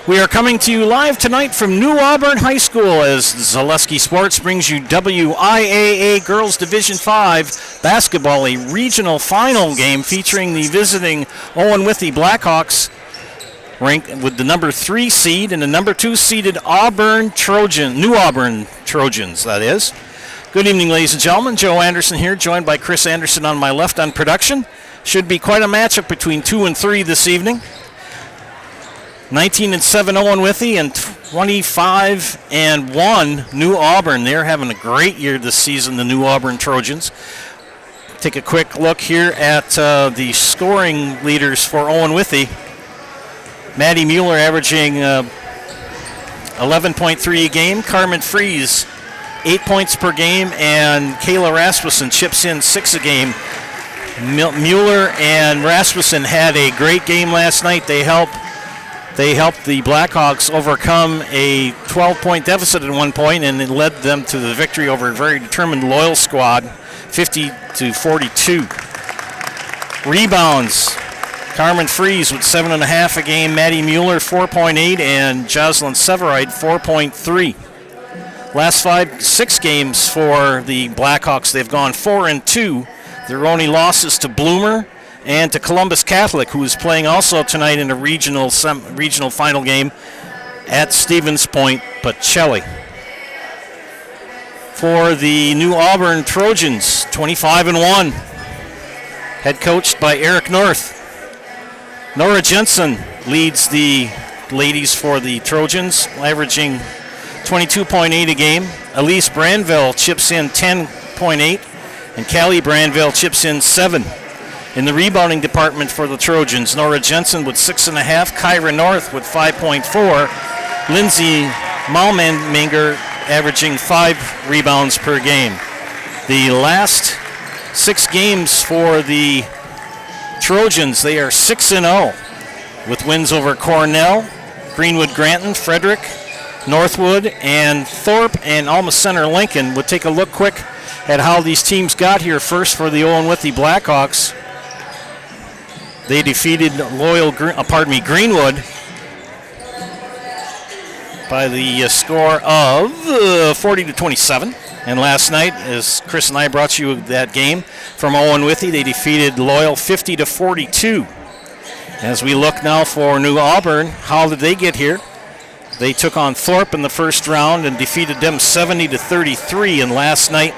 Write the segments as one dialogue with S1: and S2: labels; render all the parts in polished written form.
S1: We are coming to you live tonight from New Auburn High School as Zaleski Sports brings you WIAA Girls Division 5 basketball, a regional final game featuring the visiting Owen-Withee Blackhawks, ranked with the number 3 seed and the number 2 seeded Auburn Trojan, New Auburn Trojans, that is. Good evening, ladies and gentlemen. Joe Anderson here, joined by Chris Anderson on my left on production. Should be quite a matchup between 2 and 3 this evening. 19-7 Owen-Withee and 25-1 New Auburn. They're having a great year this season, the New Auburn Trojans. Take a quick look here at the scoring leaders for Owen-Withee. Maddie Mueller averaging 11.3 a game. Carmen Fries, 8 points per game, and Kayla Rasmussen chips in 6 a game. Mueller and Rasmussen had a great game last night. They helped the Blackhawks overcome a 12-point deficit at one point, and it led them to the victory over a very determined Loyal squad, 50-42. Rebounds, Carmen Fries with 7.5 a game, Maddie Mueller 4.8, and Jocelyn Severide 4.3. Last 6 games for the Blackhawks, they've gone 4-2. Their only losses to Bloomer and to Columbus Catholic, who is playing also tonight in a regional final game at Stevens Point, Pacelli. For the New Auburn Trojans, 25-1, head coached by Eric North. Nora Jensen leads the ladies for the Trojans, averaging 22.8 a game. Elise Branville chips in 10.8, and Callie Branville chips in 7. In the rebounding department for the Trojans, Nora Jensen with 6.5, Kyra North with 5.4, Lindsay Malmanger averaging 5 rebounds per game. The last 6 games for the Trojans, they are 6-0 with wins over Cornell, Greenwood Granton, Frederick, Northwood, and Thorpe, and Alma Center Lincoln. We'll take a look quick at how these teams got here. First for the Owen-Withee Blackhawks. They defeated Greenwood by the score of 40-27. And last night, as Chris and I brought you that game from Owen-Withee, they defeated Loyal 50-42. As we look now for New Auburn, how did they get here? They took on Thorpe in the first round and defeated them 70-33. And last night,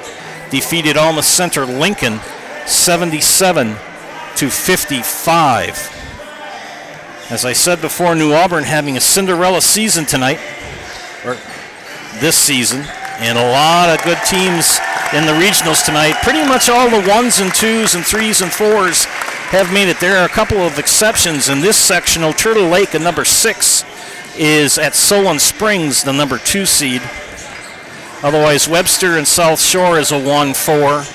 S1: defeated Alma Center Lincoln 77-55. As I said before, New Auburn having a Cinderella season tonight, or this season, and a lot of good teams in the regionals tonight. Pretty much all the 1s and 2s and 3s and 4s have made it. There are a couple of exceptions in this sectional. Turtle Lake, a number 6, is at Solon Springs, the number 2 seed. Otherwise, Webster and South Shore is a 1-4.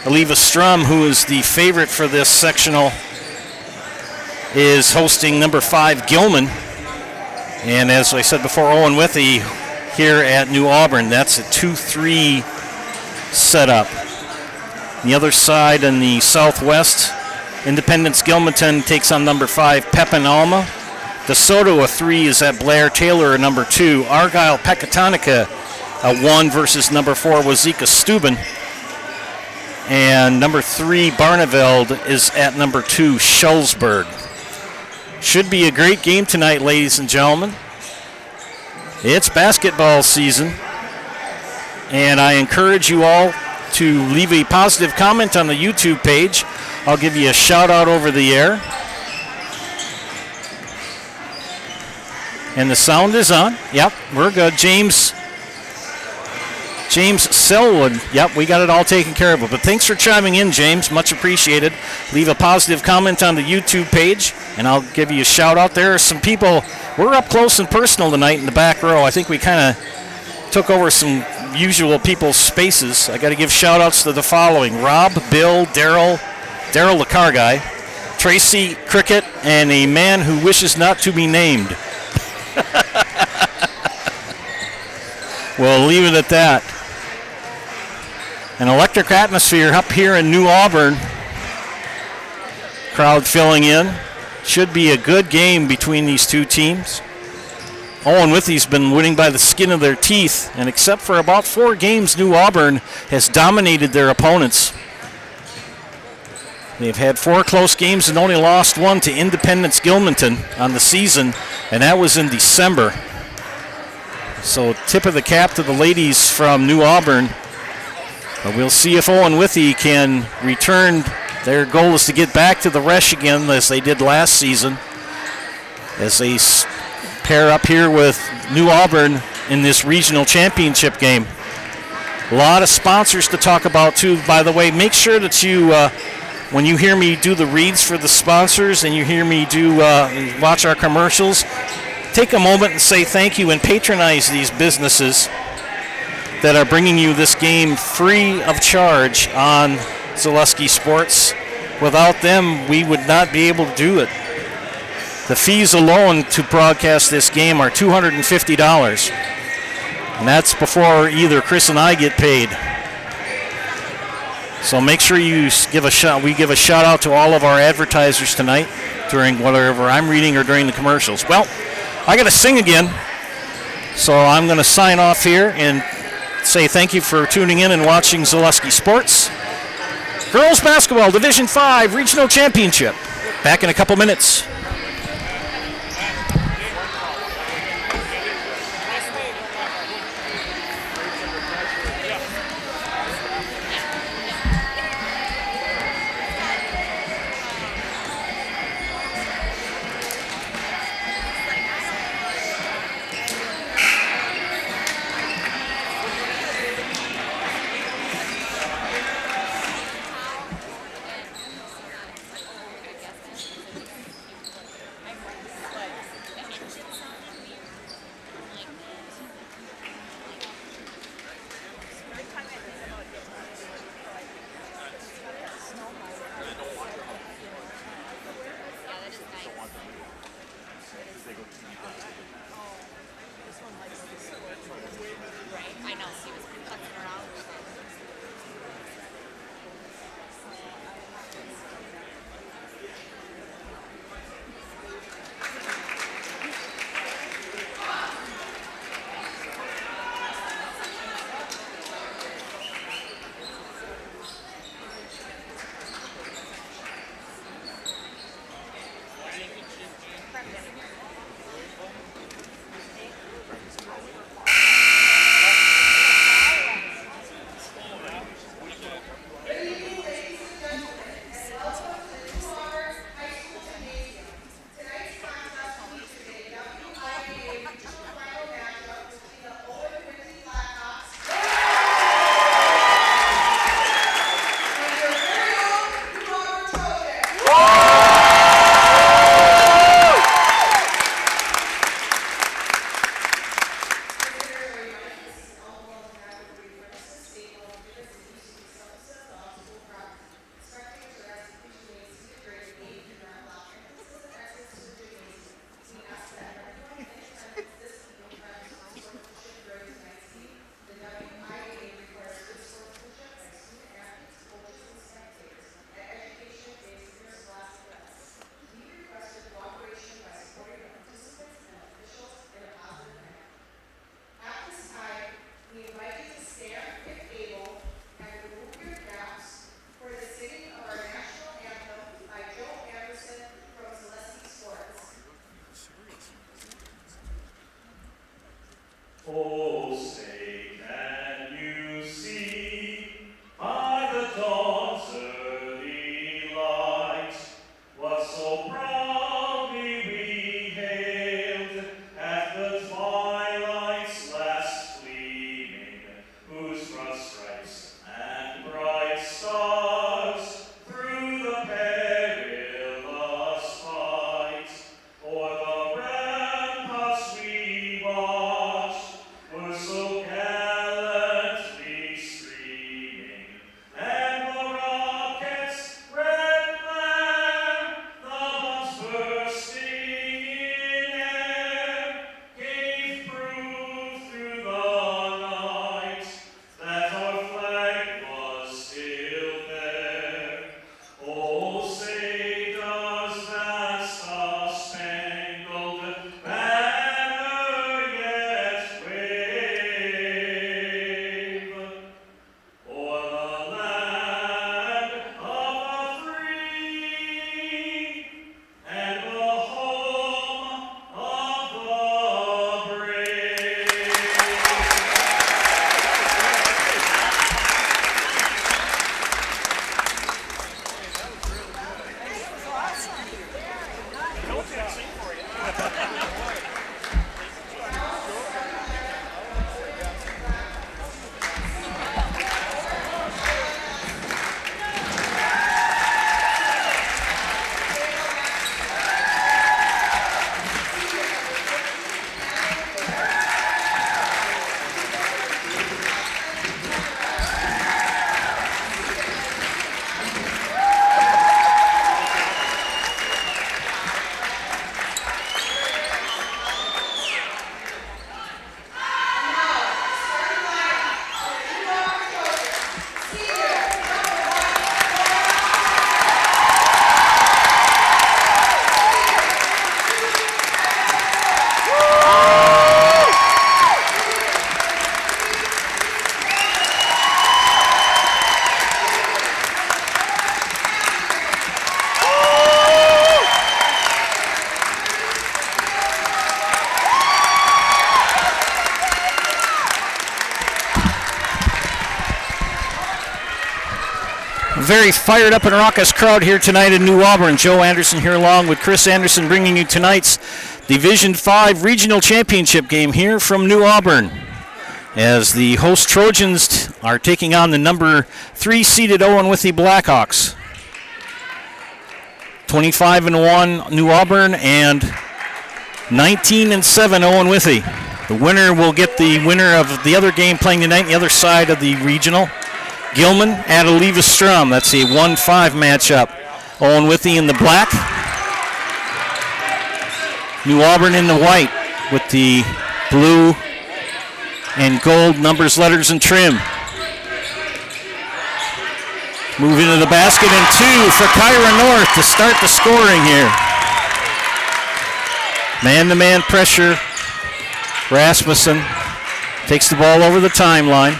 S1: Oliva Strum, who is the favorite for this sectional, is hosting number 5 Gilman. And as I said before, Owen-Withee here at New Auburn. That's a 2-3 setup. The other side in the southwest, Independence Gilmanton takes on number 5 Pepin Alma. DeSoto, a 3, is at Blair Taylor, a number 2. Argyle Pecatonica, a 1 versus number 4 Wazeeka Steuben. And number 3, Barneveld, is at number 2, Schulzberg. Should be a great game tonight, ladies and gentlemen. It's basketball season. And I encourage you all to leave a positive comment on the YouTube page. I'll give you a shout out over the air. And the sound is on. Yep, we're good. James Selwood. Yep, we got it all taken care of. But thanks for chiming in, James. Much appreciated. Leave a positive comment on the YouTube page, and I'll give you a shout out. There are some people. We're up close and personal tonight in the back row. I think we kind of took over some usual people's spaces. I got to give shout outs to the following: Rob, Bill, Daryl the car guy, Tracy Cricket, and a man who wishes not to be named. We'll leave it at that. An electric atmosphere up here in New Auburn. Crowd filling in. Should be a good game between these two teams. Owen-Withee's been winning by the skin of their teeth, and except for about 4 games, New Auburn has dominated their opponents. They've had 4 close games and only lost 1 to Independence Gilmanton on the season, and that was in December. So tip of the cap to the ladies from New Auburn. But we'll see if Owen-Withee can return. Their goal is to get back to the Resch again as they did last season, as they pair up here with New Auburn in this regional championship game. A lot of sponsors to talk about too, by the way. Make sure that you, when you hear me do the reads for the sponsors and you hear me do watch our commercials, take a moment and say thank you and patronize these businesses that are bringing you this game free of charge on Zaleski Sports. Without them, we would not be able to do it. The fees alone to broadcast this game are $250, and that's before either Chris and I get paid. So make sure you give a shout. We give a shout out to all of our advertisers tonight during whatever I'm reading or during the commercials. Well, I got to sing again, so I'm going to sign off here and say thank you for tuning in and watching Zaleski Sports. Girls Basketball Division 5 Regional Championship. Back in a couple minutes.
S2: Oh, say can you see by the dawn's early light what so proudly we hailed at the twilight's last gleaming, whose broad stripes and bright stars through the perilous fight o'er the ramparts we watched
S1: very fired up and raucous crowd here tonight in New Auburn. Joe Anderson here along with Chris Anderson bringing you tonight's Division 5 Regional Championship game here from New Auburn, as the host Trojans are taking on the number 3 seeded Owen-Withee Blackhawks. 25-1 New Auburn and 19-7 Owen-Withee. The winner will get the winner of the other game playing tonight on the other side of the regional. Gilman at Oliva Strum. That's a 1-5 matchup. Owen-Withee in the black. New Auburn in the white with the blue and gold numbers, letters, and trim. Move into the basket and 2 for Kyra North to start the scoring here. Man-to-man pressure. Rasmussen takes the ball over the timeline.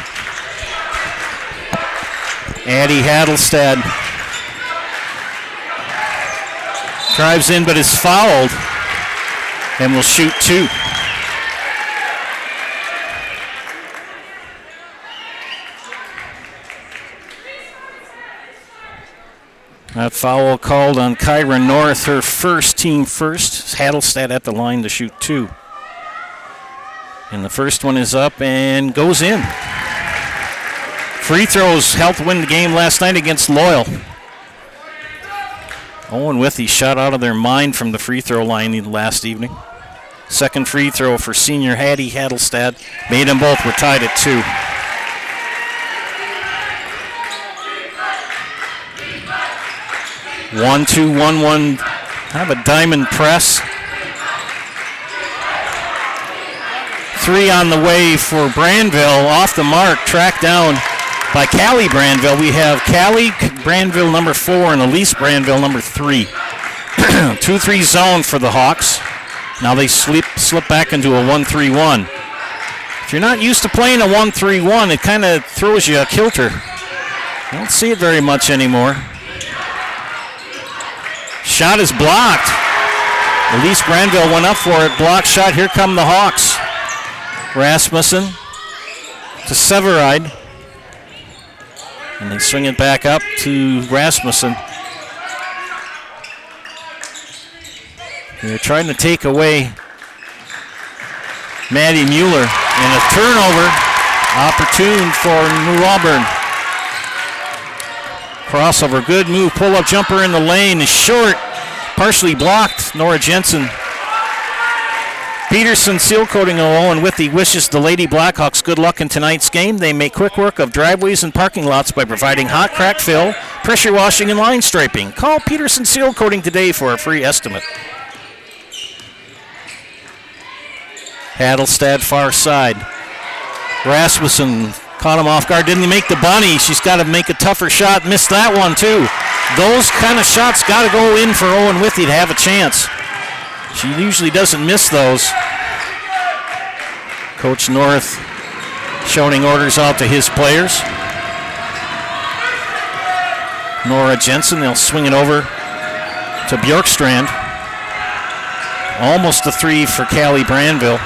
S1: Addie Hadelstad drives in but is fouled and will shoot 2. That foul called on Kyra North, her team first. Hadelstad at the line to shoot 2. And the first one is up and goes in. Free throws helped win the game last night against Loyal. Owen-Withee shot out of their mind from the free throw line last evening. Second free throw for senior Hattie Hadelstad. Made them both. We're tied at 2. One, 2, 1, 1. Kind of a diamond press. 3 on the way for Brandville. Off the mark, tracked down by Callie Brandville. We have Callie Brandville number 4 and Elise Brandville number 3. 2-3 zone for the Hawks. Now they slip back into a 1-3-1. If you're not used to playing a 1-3-1, it kind of throws you a kilter. I don't see it very much anymore. Shot is blocked. Elise Brandville went up for it. Blocked shot. Here come the Hawks. Rasmussen to Severide. And they swing it back up to Rasmussen. They're trying to take away Maddie Mueller. And a turnover opportune for New Auburn. Crossover, good move. Pull-up jumper in the lane is short. Partially blocked. Nora Jensen. Peterson seal coating of Owen-Withee wishes the Lady Blackhawks good luck in tonight's game. They make quick work of driveways and parking lots by providing hot crack fill, pressure washing, and line striping. Call Peterson seal coating today for a free estimate. Hadelstad far side. Rasmussen caught him off guard. Didn't make the bunny. She's got to make a tougher shot. Missed that one too. Those kind of shots got to go in for Owen-Withee to have a chance. She usually doesn't miss those. Coach North shouting orders out to his players. Nora Jensen, they'll swing it over to Bjorkstrand. Almost a 3 for Callie Brandville.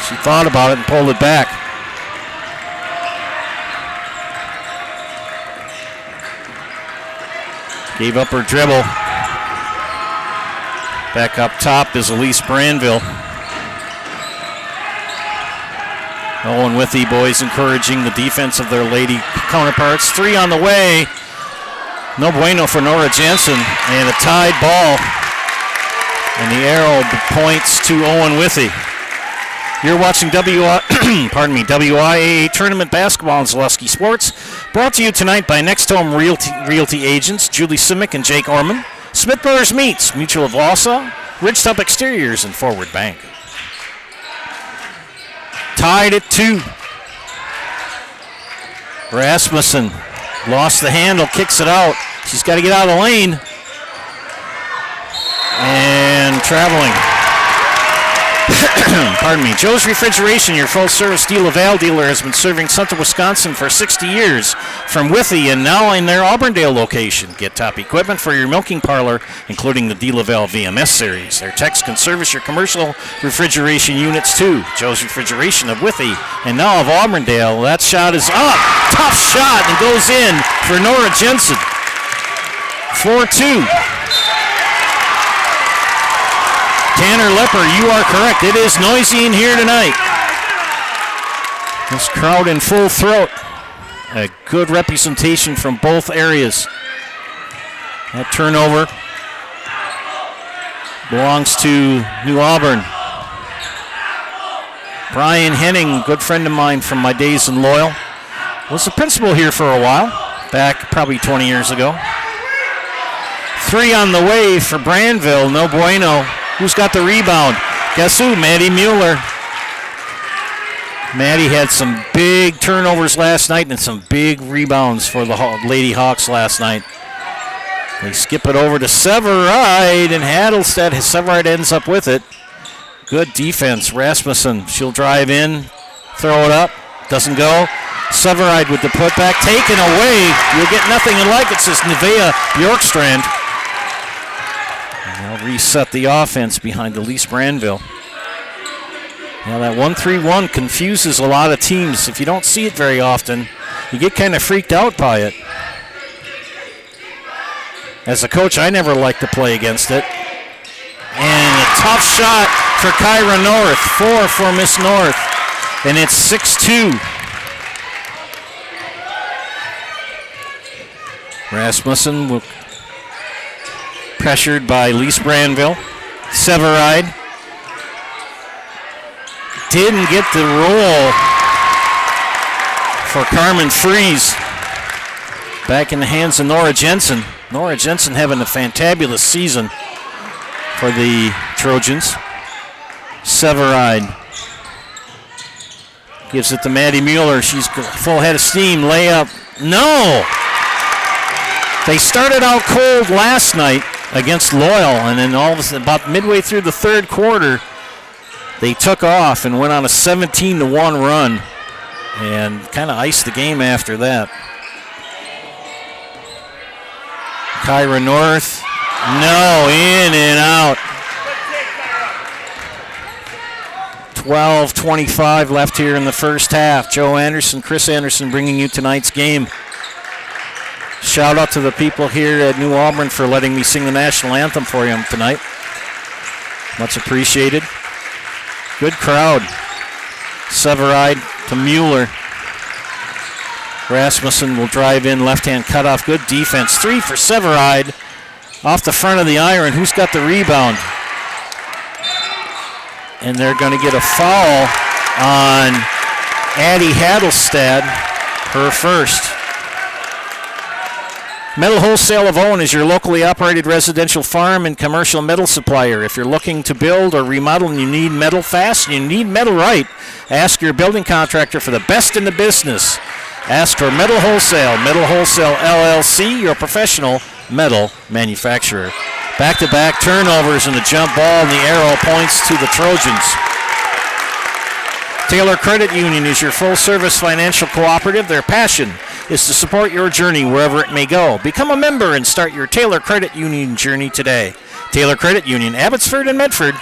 S1: She thought about it and pulled it back. Gave up her dribble. Back up top is Elise Brandville. Owen-Withee boys encouraging the defense of their lady counterparts. 3 on the way. No bueno for Nora Jensen. And a tied ball. And the arrow points to Owen-Withee. You're watching WIAA Tournament Basketball on Zaleski Sports. Brought to you tonight by Next Home Realty Agents, Julie Simic and Jake Orman. Smith Brothers Meats, Mutual of Wausau, Ridgetop Exteriors, and Forward Bank. Tied at 2. Rasmussen lost the handle, kicks it out. She's got to get out of the lane. And traveling. Pardon me. Joe's Refrigeration, your full-service DeLaval dealer, has been serving Central Wisconsin for 60 years from Withee and now in their Auburndale location. Get top equipment for your milking parlor, including the DeLaval VMS series. Their techs can service your commercial refrigeration units too. Joe's Refrigeration of Withee and now of Auburndale. That shot is up. Tough shot and goes in for Nora Jensen. 4-2. Tanner Lepper, you are correct. It is noisy in here tonight. This crowd in full throat. A good representation from both areas. That turnover belongs to New Auburn. Brian Henning, good friend of mine from my days in Loyal, was the principal here for a while, back probably 20 years ago. 3 on the way for Brandville, no bueno. Who's got the rebound? Guess who? Maddie Mueller. Maddie had some big turnovers last night and some big rebounds for the Lady Hawks last night. They skip it over to Severide, and Hadelstead, Severide ends up with it. Good defense. Rasmussen, she'll drive in, throw it up, doesn't go. Severide with the putback, taken away. You'll get nothing like it, says Nevaeh Bjorkstrand. And they'll reset the offense behind Elise Brandville. Now that 1-3-1 confuses a lot of teams. If you don't see it very often, you get kind of freaked out by it. As a coach, I never like to play against it. And a tough shot for Kyra North. 4 for Miss North. And it's 6-2. Rasmussen pressured by Lise Brandville. Severide didn't get the roll for Carmen Fries. Back in the hands of Nora Jensen. Nora Jensen having a fantabulous season for the Trojans. Severide gives it to Maddie Mueller. She's full head of steam. Layup. No! They started out cold last night against Loyal, and then all of a sudden, about midway through the third quarter, they took off and went on a 17-1 run and kind of iced the game after that. Kyra North. No, in and out. 12:25 left here in the first half. Joe Anderson, Chris Anderson bringing you tonight's game. Shout out to the people here at New Auburn for letting me sing the national anthem for you tonight. Much appreciated. Good crowd. Severide to Mueller. Rasmussen will drive in, left-hand cutoff. Good defense. 3 for Severide. Off the front of the iron. Who's got the rebound? And they're going to get a foul on Addie Hadelstad, her first. Metal Wholesale of Owen is your locally operated residential farm and commercial metal supplier. If you're looking to build or remodel and you need metal fast and you need metal right, ask your building contractor for the best in the business. Ask for Metal Wholesale. Metal Wholesale LLC, your professional metal manufacturer. Back-to-back turnovers and the jump ball, and the arrow points to the Trojans. Taylor Credit Union is your full-service financial cooperative. Their passion is to support your journey wherever it may go. Become a member and start your Taylor Credit Union journey today. Taylor Credit Union, Abbotsford and Medford.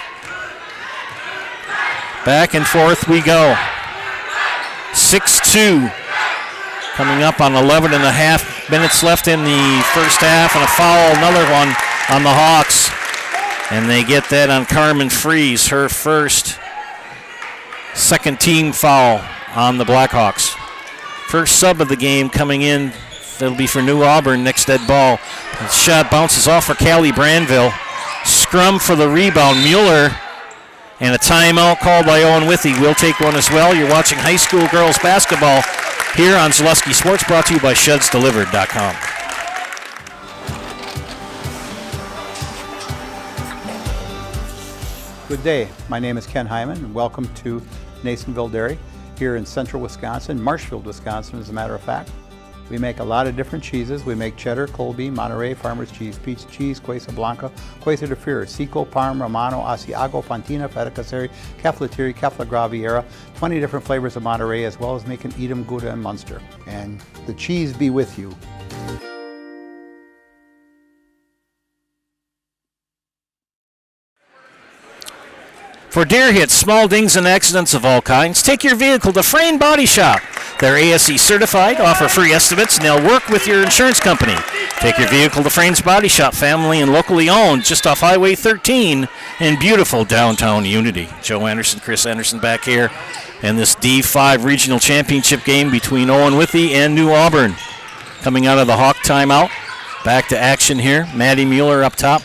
S1: Back and forth we go. 6-2. Coming up on 11 and a half minutes left in the first half, and a foul, another one on the Hawks. And they get that on Carmen Fries, her first second team foul on the Blackhawks. First sub of the game coming in, that'll be for New Auburn, next dead ball. The shot bounces off for Callie Brandville. Scrum for the rebound, Mueller. And a timeout called by Owen-Withee. We'll take one as well. You're watching high school girls basketball here on Zaleski Sports, brought to you by ShedsDelivered.com.
S3: Good day. My name is Ken Hyman, and welcome to Nasonville Dairy here in central Wisconsin, Marshfield, Wisconsin, as a matter of fact. We make a lot of different cheeses. We make cheddar, Colby, Monterey, Farmer's Cheese, Peach Cheese, Quesa Blanca, Quesa de Fear, Seco, Parm, Romano, Asiago, Fontina, Feta Caseri, Caflateri, Cafla Graviera, 20 different flavors of Monterey, as well as making Edam, Gouda, and Munster. And the cheese be with you.
S1: For deer hits, small dings, and accidents of all kinds, take your vehicle to Frayne Body Shop. They're ASE certified, offer free estimates, and they'll work with your insurance company. Take your vehicle to Frane's Body Shop, family and locally owned, just off Highway 13 in beautiful downtown Unity. Joe Anderson, Chris Anderson back here, and this D5 regional championship game between Owen-Withee and New Auburn. Coming out of the Hawk timeout, back to action here. Maddie Mueller up top,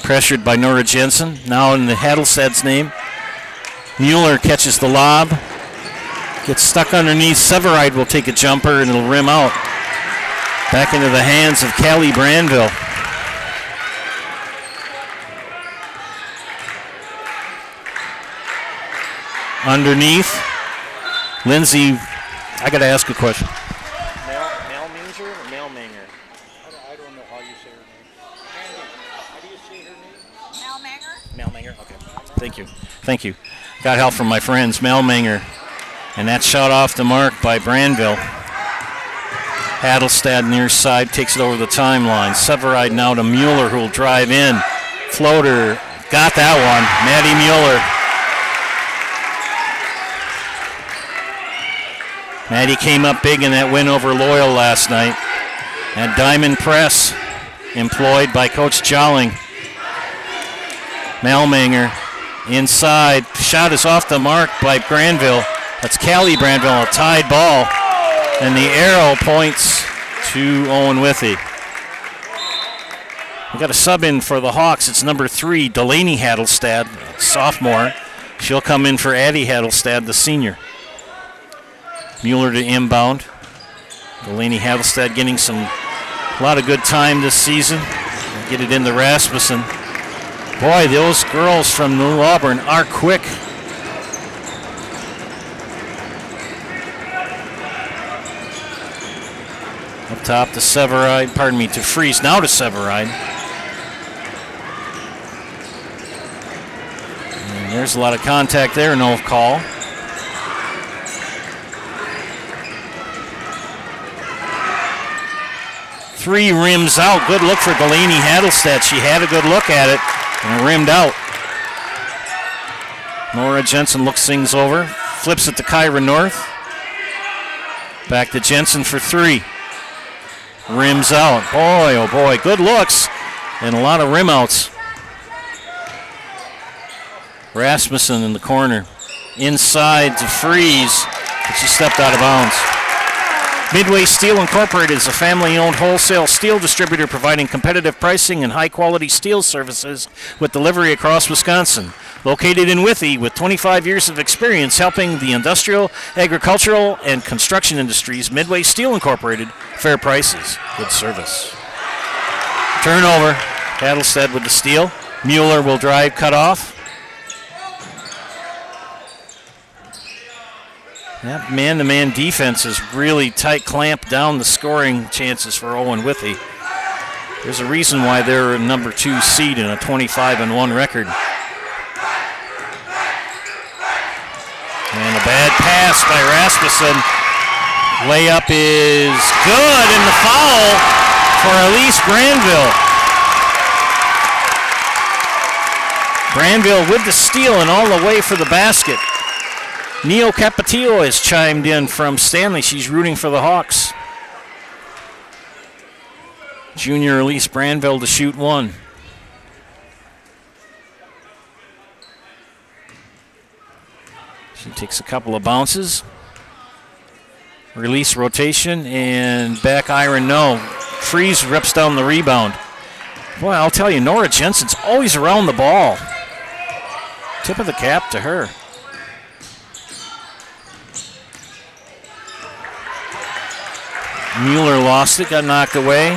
S1: pressured by Nora Jensen, now in the Hadelstad's name. Mueller catches the lob, gets stuck underneath. Severide will take a jumper and it'll rim out. Back into the hands of Callie Branville. Underneath, Lindsay, I got to ask a question. Malmanger or Malmanger?
S3: I don't know how you say her name. How do you say her name?
S1: Malmanger, okay. Thank you. Got help from my friends, Malmanger. And that shot off the mark by Branville. Hadelstad near side takes it over the timeline. Severide now to Mueller, who will drive in. Floater, got that one. Maddie Mueller. Maddie came up big in that win over Loyal last night. That diamond press employed by Coach Jolling. Malmanger inside. Shot is off the mark by Granville. That's Callie Branville, a tied ball. And the arrow points to Owen-Withee. We got a sub in for the Hawks. It's number 3, Delaney Hadelstad, sophomore. She'll come in for Addie Hadelstad, the senior. Mueller to inbound. Delaney Hadelstad getting a lot of good time this season. Get it into Rasmussen. Boy, those girls from New Auburn are quick. Up top to Severide, to Freeze, now to Severide. And there's a lot of contact there, no call. Three rims out, good look for Delaney Hadelstad. She had a good look at it and it rimmed out. Nora Jensen looks things over, flips it to Kyra North. Back to Jensen for 3. Rims out. Boy, oh boy, good looks and a lot of rim outs. Rasmussen in the corner. Inside to Freeze, but she stepped out of bounds. Midway Steel Incorporated is a family-owned wholesale steel distributor providing competitive pricing and high-quality steel services with delivery across Wisconsin. Located in Withee with 25 years of experience helping the industrial, agricultural, and construction industries, Midway Steel Incorporated, fair prices, good service. Turnover, Hadelstad with the steal. Mueller will drive, cut off. That man-to-man defense is really tight, clamped down the scoring chances for Owen-Withee. There's a reason why they're a number 2 seed in a 25-1 record. And a bad pass by Rasmussen. Layup is good, and the foul for Elise Branville. Branville with the steal and all the way for the basket. Neo Capatillo has chimed in from Stanley. She's rooting for the Hawks. Junior Elise Branville to shoot 1. She takes a couple of bounces. Release rotation and back iron no. Freeze rips down the rebound. Boy, I'll tell you, Nora Jensen's always around the ball. Tip of the cap to her. Mueller lost it, got knocked away.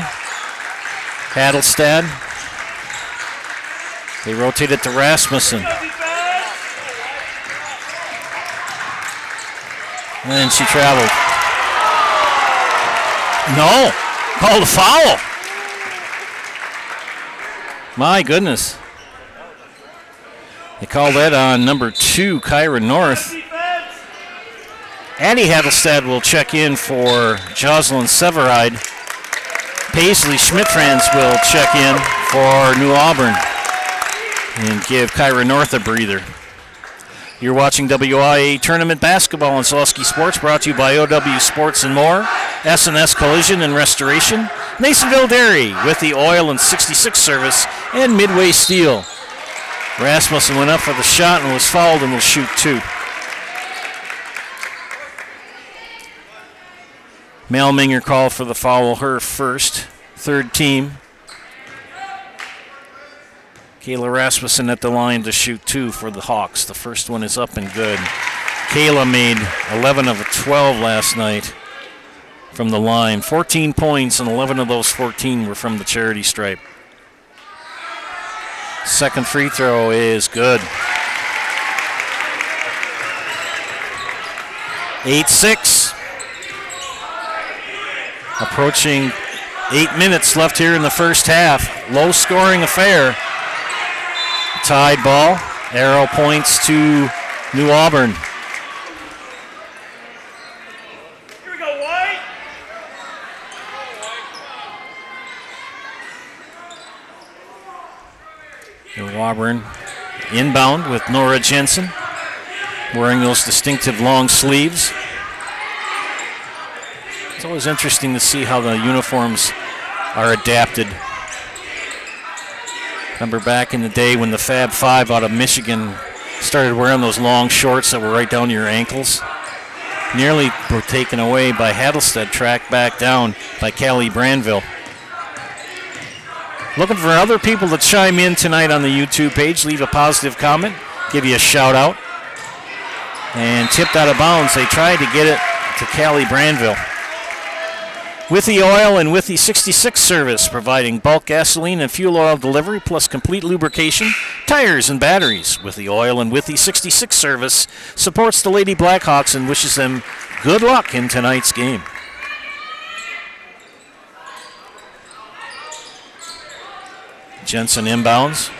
S1: Hadelstad. They rotate it to Rasmussen. And then she traveled. No, called a foul. My goodness. They called that on number 2, Kyra North. Addie Hadelstad will check in for Jocelyn Severide. Paisley Schmidt-Franz will check in for New Auburn and give Kyra North a breather. You're watching WIAA Tournament Basketball on Soluski Sports, brought to you by OW Sports and More, S&S Collision and Restoration, Nasonville Dairy with the oil and 66 service, and Midway Steel. Rasmussen went up for the shot and was fouled and will shoot 2. Malminger called for the foul, her first, third team. Kayla Rasmussen at the line to shoot 2 for the Hawks. The first one is up and good. Kayla made 11 of 12 last night from the line. 14 points, and 11 of those 14 were from the charity stripe. Second free throw is good. 8-6. Approaching 8 minutes left here in the first half. Low-scoring affair. Tied ball. Arrow points to New Auburn.
S2: Here we go, White.
S1: New Auburn inbound with Nora Jensen, wearing those distinctive long sleeves. It's always interesting to see how the uniforms are adapted. Remember back in the day when the Fab Five out of Michigan started wearing those long shorts that were right down to your ankles? Nearly were taken away by Hattlestead, tracked back down by Callie Branville. Looking for other people to chime in tonight on the YouTube page. Leave a positive comment, give you a shout out. And tipped out of bounds. They tried to get it to Callie Branville. Withee Oil and Withee 66 service, providing bulk gasoline and fuel oil delivery plus complete lubrication, tires, and batteries. Withee Oil and Withee 66 service supports the Lady Blackhawks and wishes them good luck in tonight's game. Jensen inbounds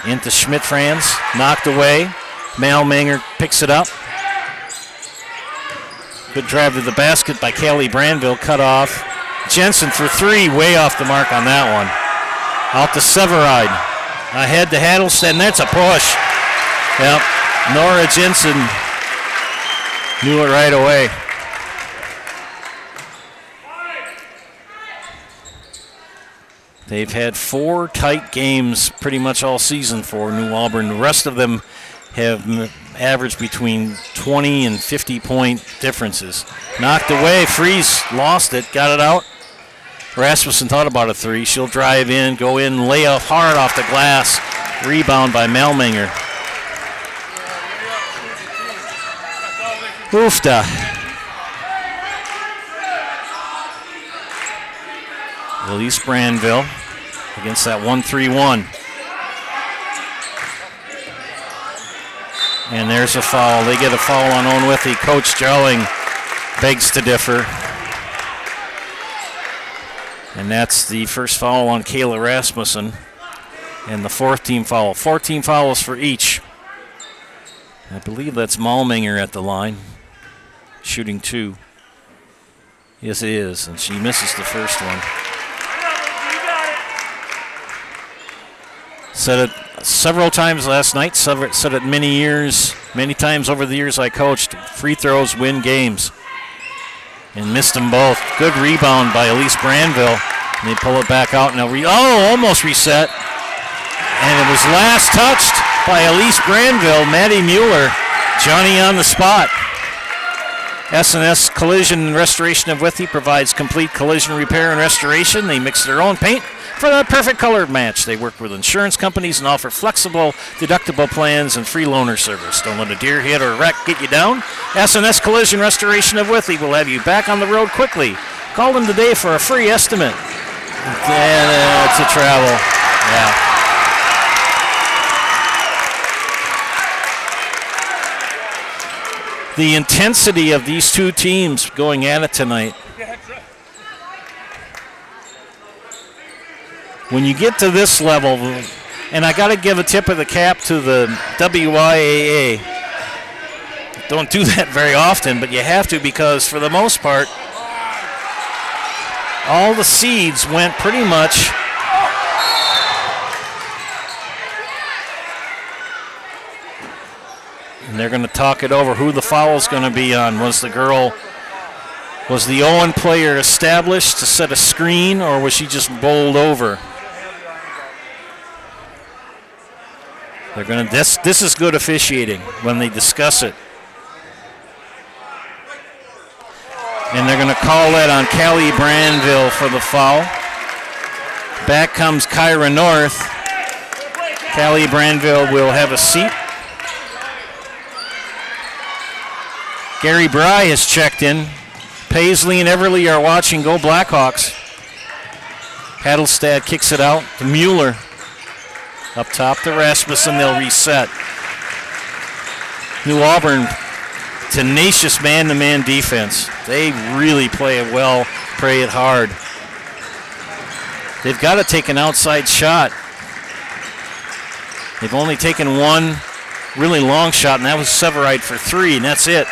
S1: into Schmidt-Franz, knocked away. Malminger picks it up. Good drive to the basket by Callie Branville, cut off. Jensen for 3, way off the mark on that one. Out to Severide. Ahead to Hattlestead, and that's a push. Yep, Nora Jensen knew it right away. They've had 4 tight games pretty much all season for New Auburn. The rest of them have averaged between 20 and 50-point differences. Knocked away, Freeze lost it, got it out. Rasmussen thought about a 3. She'll drive in, go in, lay off hard off the glass. Rebound by Malminger. Oofda. Elise Branville against that 1-3-1. And there's a foul. They get a foul on Owen-Withee. Coach Jarling begs to differ. And that's the first foul on Kayla Rasmussen. And the 4th team foul. 14 fouls for each. I believe that's Malminger at the line, shooting 2. Yes, it is. And she misses the first one. Said it several times last night, said it many times over the years I coached. Free throws win games. And missed them both. Good rebound by Elise Branville. And they pull it back out. Now, almost reset. And it was last touched by Elise Branville. Maddie Mueller, Johnny on the spot. S&S Collision and Restoration of Withee provides complete collision repair and restoration. They mix their own paint for that perfect color match. They work with insurance companies and offer flexible deductible plans and free loaner service. Don't let a deer hit or a wreck get you down. S&S Collision Restoration of Withee will have you back on the road quickly. Call them today for a free estimate. And it's a travel. Yeah. The intensity of these two teams going at it tonight. When you get to this level, and I got to give a tip of the cap to the WIAA. Don't do that very often, but you have to, because for the most part, all the seeds went pretty much and they're going to talk it over who the foul is going to be on. Was the girl Was the Owen player established to set a screen, or was she just bowled over? They're going to. This is good officiating when they discuss it. And they're going to call that on Callie Branville for the foul. Back comes Kyra North. Callie Branville will have a seat. Gary Bry has checked in. Paisley and Everly are watching. Go Blackhawks. Hadelstad kicks it out to Mueller. Up top to Rasmussen. They'll reset. New Auburn, tenacious man-to-man defense. They really play it well, play it hard. They've got to take an outside shot. They've only taken one really long shot, and that was Severide for 3, and that's it.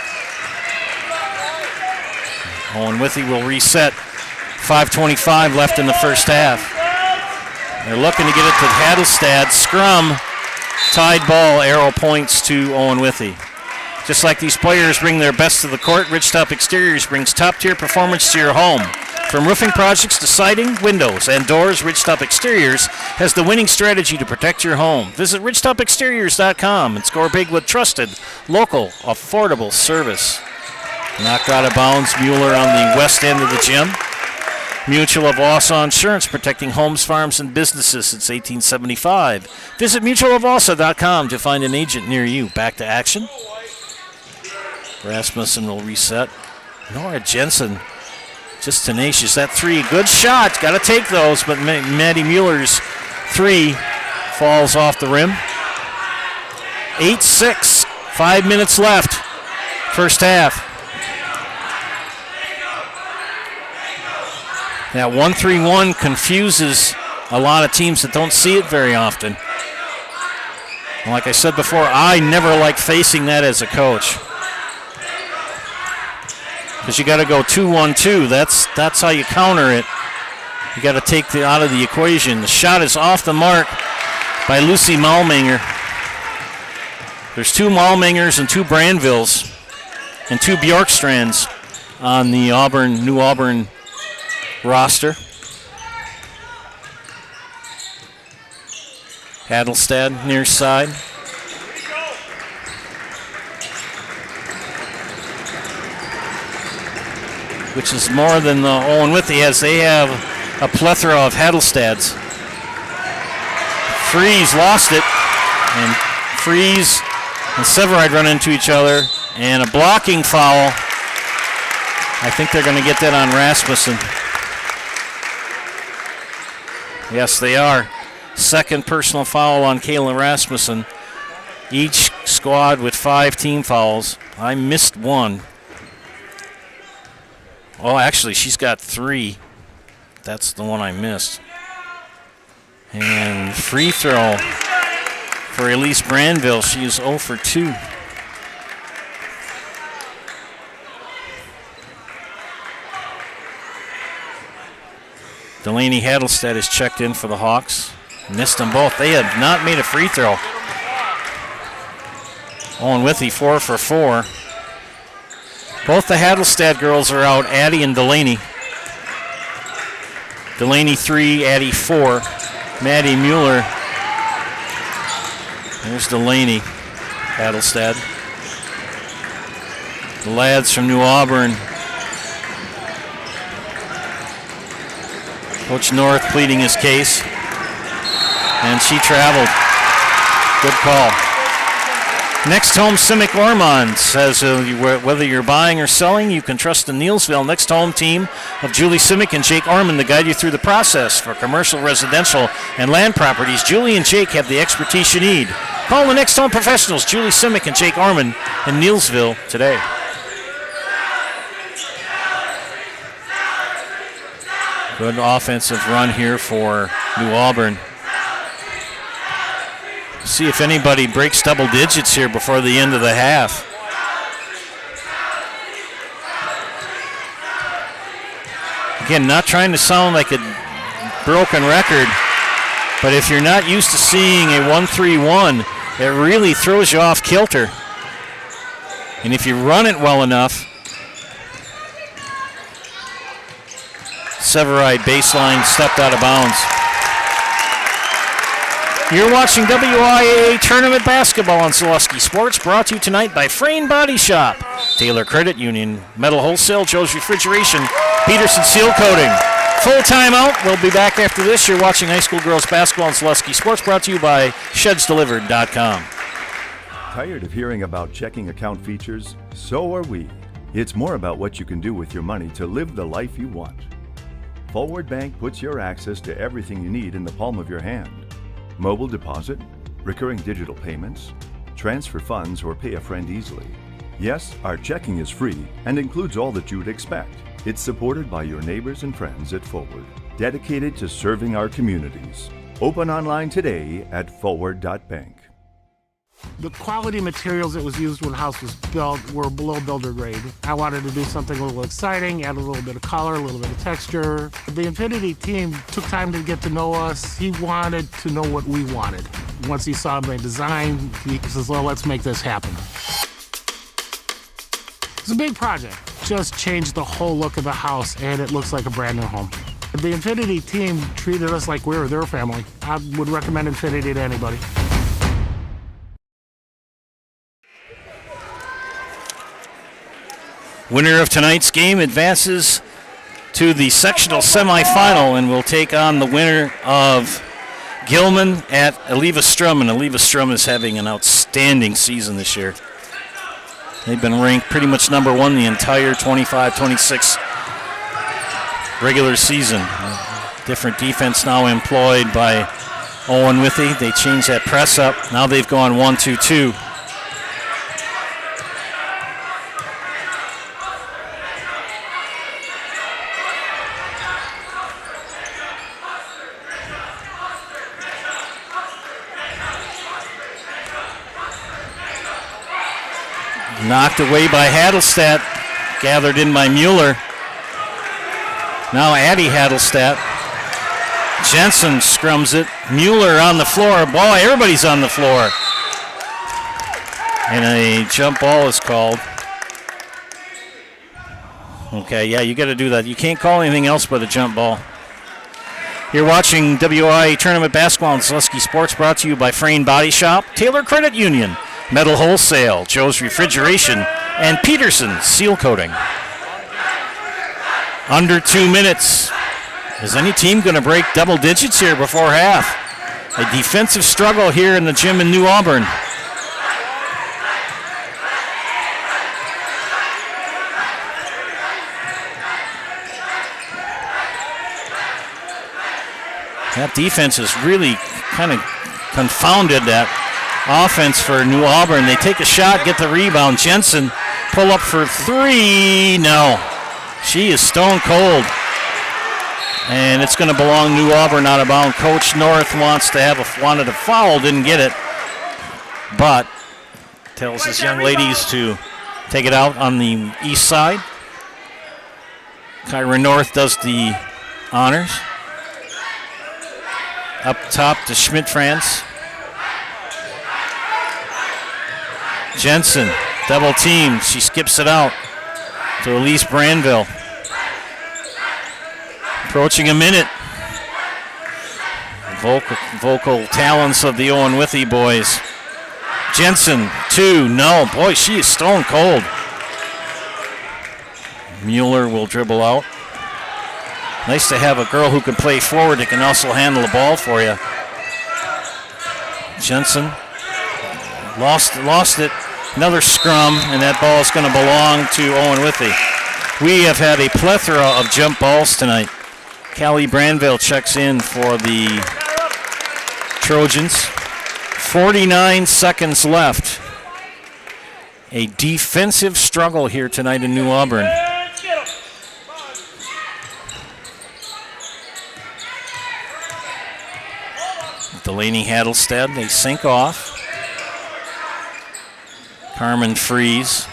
S1: Owen-Withee will reset. 5:25 left in the first half. They're looking to get it to Hadelstad. Scrum, tied ball, arrow points to Owen-Withee. Just like these players bring their best to the court, Ridgetop Exteriors brings top-tier performance to your home. From roofing projects to siding, windows, and doors, Ridgetop Exteriors has the winning strategy to protect your home. Visit ridgetopexteriors.com and score big with trusted, local, affordable service. Knocked out of bounds, Mueller on the west end of the gym. Mutual of Wausau Insurance, protecting homes, farms, and businesses since 1875. Visit mutualofwausau.com to find an agent near you. Back to action. Rasmussen will reset. Nora Jensen, just tenacious. That 3, good shot. Got to take those, but Maddie Mueller's 3 falls off the rim. 8-6, 5 minutes left. First half. That 1-3-1 confuses a lot of teams that don't see it very often. And like I said before, I never like facing that as a coach. Because you got to go 2-1-2. That's how you counter it. You got to take it out of the equation. The shot is off the mark by Lucy Malminger. There's 2 Malmingers and 2 Branvilles and 2 Bjorkstrands on the New Auburn roster. Hadelstad near side. Which is more than the Owen-Withee has. They have a plethora of Hadelstads. Freeze lost it, and Freeze and Severide run into each other, and a blocking foul. I think they're going to get that on Rasmussen. Yes, they are. Second personal foul on Kayla Rasmussen. Each squad with 5 team fouls. I missed one. Oh, actually, she's got 3. That's the one I missed. And free throw for Elise Branville. She is 0 for 2. Delaney Hadelstad is checked in for the Hawks. Missed them both. They have not made a free throw. Owen-Withee 4 for 4. Both the Hadelstad girls are out, Addie and Delaney. Delaney 3, Addie 4. Maddie Mueller. There's Delaney Hadelstad. The lads from New Auburn. Coach North pleading his case. And she traveled. Good call. Next Home Simic Ormond says whether you're buying or selling, you can trust the Neilsville Next Home team of Julie Simic and Jake Ormond to guide you through the process. For commercial, residential, and land properties, Julie and Jake have the expertise you need. Call the Next Home professionals, Julie Simic and Jake Ormond in Neilsville today. Good offensive run here for New Auburn. See if anybody breaks double digits here before the end of the half. Again, not trying to sound like a broken record, but if you're not used to seeing a 1-3-1, it really throws you off kilter. And if you run it well enough, Severide baseline, stepped out of bounds. You're watching WIAA Tournament Basketball on Zaleski Sports, brought to you tonight by Frayne Body Shop, Taylor Credit Union, Metal Wholesale, Joe's Refrigeration, Peterson Seal Coating. Full timeout. We'll be back after this. You're watching high school girls basketball on Zaleski Sports, brought to you by ShedsDelivered.com.
S4: Tired of hearing about checking account features? So are we. It's more about what you can do with your money to live the life you want. Forward Bank puts your access to everything you need in the palm of your hand. Mobile deposit, recurring digital payments, transfer funds, or pay a friend easily. Yes, our checking is free and includes all that you would expect. It's supported by your neighbors and friends at Forward, dedicated to serving our communities. Open online today at forward.bank.
S5: The quality materials that was used when the house was built were below builder grade. I wanted to do something a little exciting, add a little bit of color, a little bit of texture. The Infinity team took time to get to know us. He wanted to know what we wanted. Once he saw my design, he says, well, let's make this happen. It's a big project. Just changed the whole look of the house, and it looks like a brand new home. The Infinity team treated us like we were their family. I would recommend Infinity to anybody.
S1: Winner of tonight's game advances to the sectional semifinal and will take on the winner of Gilman at Aleva Strum. And Aleva Strum is having an outstanding season this year. They've been ranked pretty much number one the entire 25-26 regular season. Different defense now employed by Owen-Withee. They changed that press up. Now they've gone 1-2-2. Knocked away by Hadelstadt, gathered in by Mueller. Now Addie Hadelstadt. Jensen scrums it. Mueller on the floor. Boy, everybody's on the floor. And a jump ball is called. Okay, yeah, you got to do that. You can't call anything else but a jump ball. You're watching WIAA Tournament Basketball on Zaleski Sports, brought to you by Frayne Body Shop, Taylor Credit Union, Metal Wholesale, Joe's Refrigeration, and Peterson Seal Coating. Under 2 minutes. Is any team going to break double digits here before half? A defensive struggle here in the gym in New Auburn. That defense has really kind of confounded that offense for New Auburn. They take a shot, get the rebound. Jensen pull up for three. No. She is stone cold. And it's going to belong New Auburn out of bounds. Coach North wanted a foul, didn't get it. But tells his young ladies to take it out on the east side. Kyra North does the honors. Up top to Schmidt-France. Jensen, double team. She skips it out to Elise Branville. Approaching a minute. Vocal talents of the Owen-Withee boys. Jensen, two, no. Boy, she is stone cold. Mueller will dribble out. Nice to have a girl who can play forward that can also handle the ball for you. Jensen lost it. Another scrum, and that ball is going to belong to Owen-Withee. We have had a plethora of jump balls tonight. Callie Branville checks in for the Trojans. 49 seconds left. A defensive struggle here tonight in New Auburn. Delaney Hadelstead, they sink off. Carmen Fries.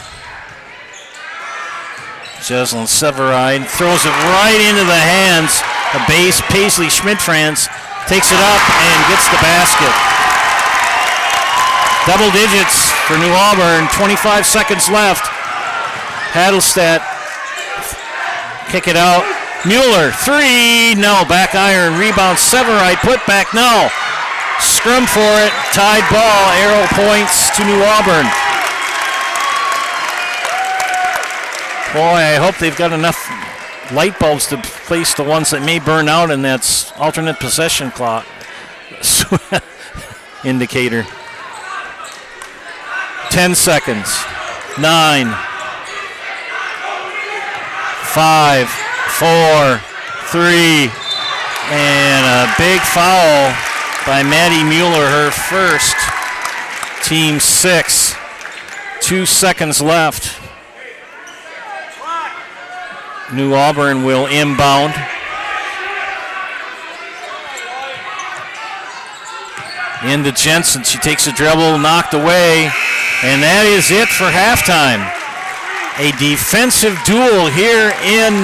S1: Jeslyn Severide throws it right into the hands of base Paisley Schmidt-France. Takes it up and gets the basket. Double digits for New Auburn. 25 seconds left. Hadelstadt kick it out. Mueller, three, no, back iron, rebound, Severide, put back, no. Scrum for it, tied ball, arrow points to New Auburn. Boy, I hope they've got enough light bulbs to place the ones that may burn out in that alternate possession clock indicator. 10 seconds. 9, 5, 4, 3, and a big foul by Maddie Mueller, her first. Team 6. 2 seconds left. New Auburn will inbound. Into Jensen. She takes a dribble, knocked away, and that is it for halftime. A defensive duel here in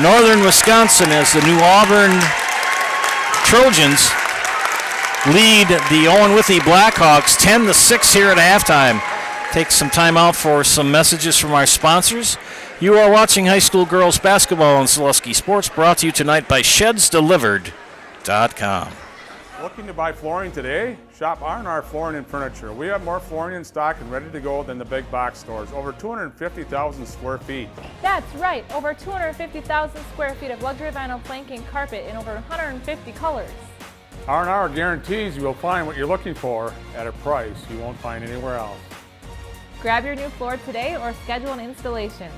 S1: northern Wisconsin as the New Auburn Trojans lead the Owen-Withee Blackhawks 10-6 here at halftime. Take some time out for some messages from our sponsors. You are watching high school girls basketball on Saleski Sports, brought to you tonight by ShedsDelivered.com.
S6: Looking to buy flooring today? Shop R&R Flooring and Furniture. We have more flooring in stock and ready to go than the big box stores. Over 250,000 square feet.
S7: That's right, over 250,000 square feet of luxury vinyl planking carpet in over 150 colors.
S6: R&R guarantees you will find what you're looking for at a price you won't find anywhere else.
S7: Grab your new floor today or schedule an installation.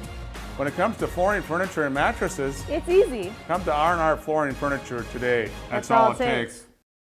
S6: When it comes to flooring, furniture, and mattresses,
S7: It's easy.
S6: come to R&R Flooring and Furniture today.
S7: That's all it takes.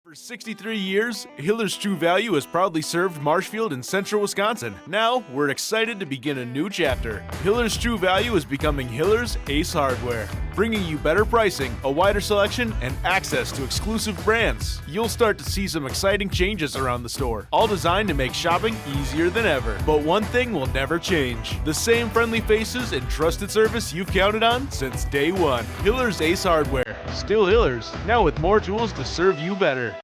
S8: For 63 years, Hiller's True Value has proudly served Marshfield and central Wisconsin. Now, we're excited to begin a new chapter. Hiller's True Value is becoming Hiller's Ace Hardware, bringing you better pricing, a wider selection, and access to exclusive brands. You'll start to see some exciting changes around the store, all designed to make shopping easier than ever. But one thing will never change: the same friendly faces and trusted service you've counted on since day one. Hiller's Ace Hardware. Still Hiller's, now with more tools to serve you better.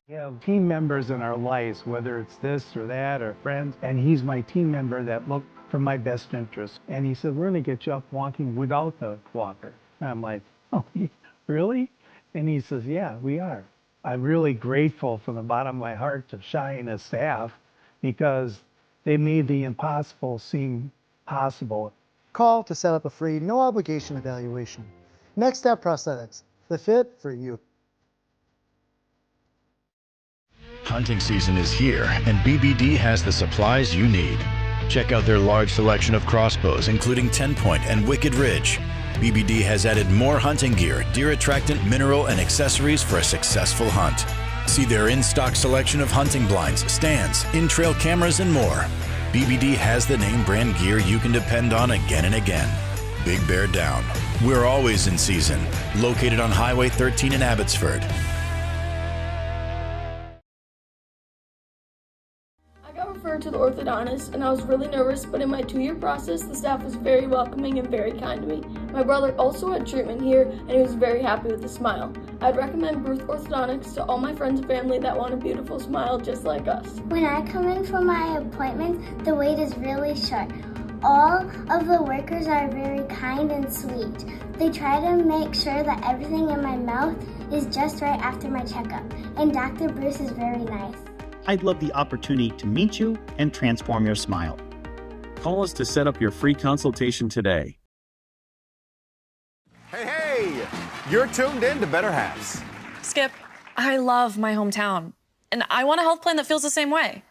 S9: We have team members in our lives, whether it's this or that or friends, and he's my team member that looked for my best interest. And he said, we're going to get you up walking without the walker. And I'm like, oh, really? And he says, yeah, we are. I'm really grateful from the bottom of my heart to Shai and his staff because they made the impossible seem possible.
S10: Call to set up a free, no obligation evaluation. Next Step Prosthetics, the fit for you.
S11: Hunting season is here, and BBD has the supplies you need. Check out their large selection of crossbows, including 10-point and Wicked Ridge. BBD has added more hunting gear, deer attractant, mineral, and accessories for a successful hunt. See their in-stock selection of hunting blinds, stands, in-trail cameras, and more. BBD has the name brand gear you can depend on again and again. Big Bear Down. We're always in season. Located on Highway 13 in Abbotsford.
S12: To the orthodontist, and I was really nervous, but in my 2-year process, the staff was very welcoming and very kind to me. My brother also had treatment here, and he was very happy with his smile. I'd recommend Bruce Orthodontics to all my friends and family that want a beautiful smile just like us.
S13: When I come in for my appointment, the wait is really short. All of the workers are very kind and sweet. They try to make sure that everything in my mouth is just right after my checkup, and Dr. Bruce is very nice.
S14: I'd love the opportunity to meet you and transform your smile.
S15: Call us to set up your free consultation today.
S16: Hey, you're tuned in to Better Halves.
S17: Skip, I love my hometown, and I want a health plan that feels the same way.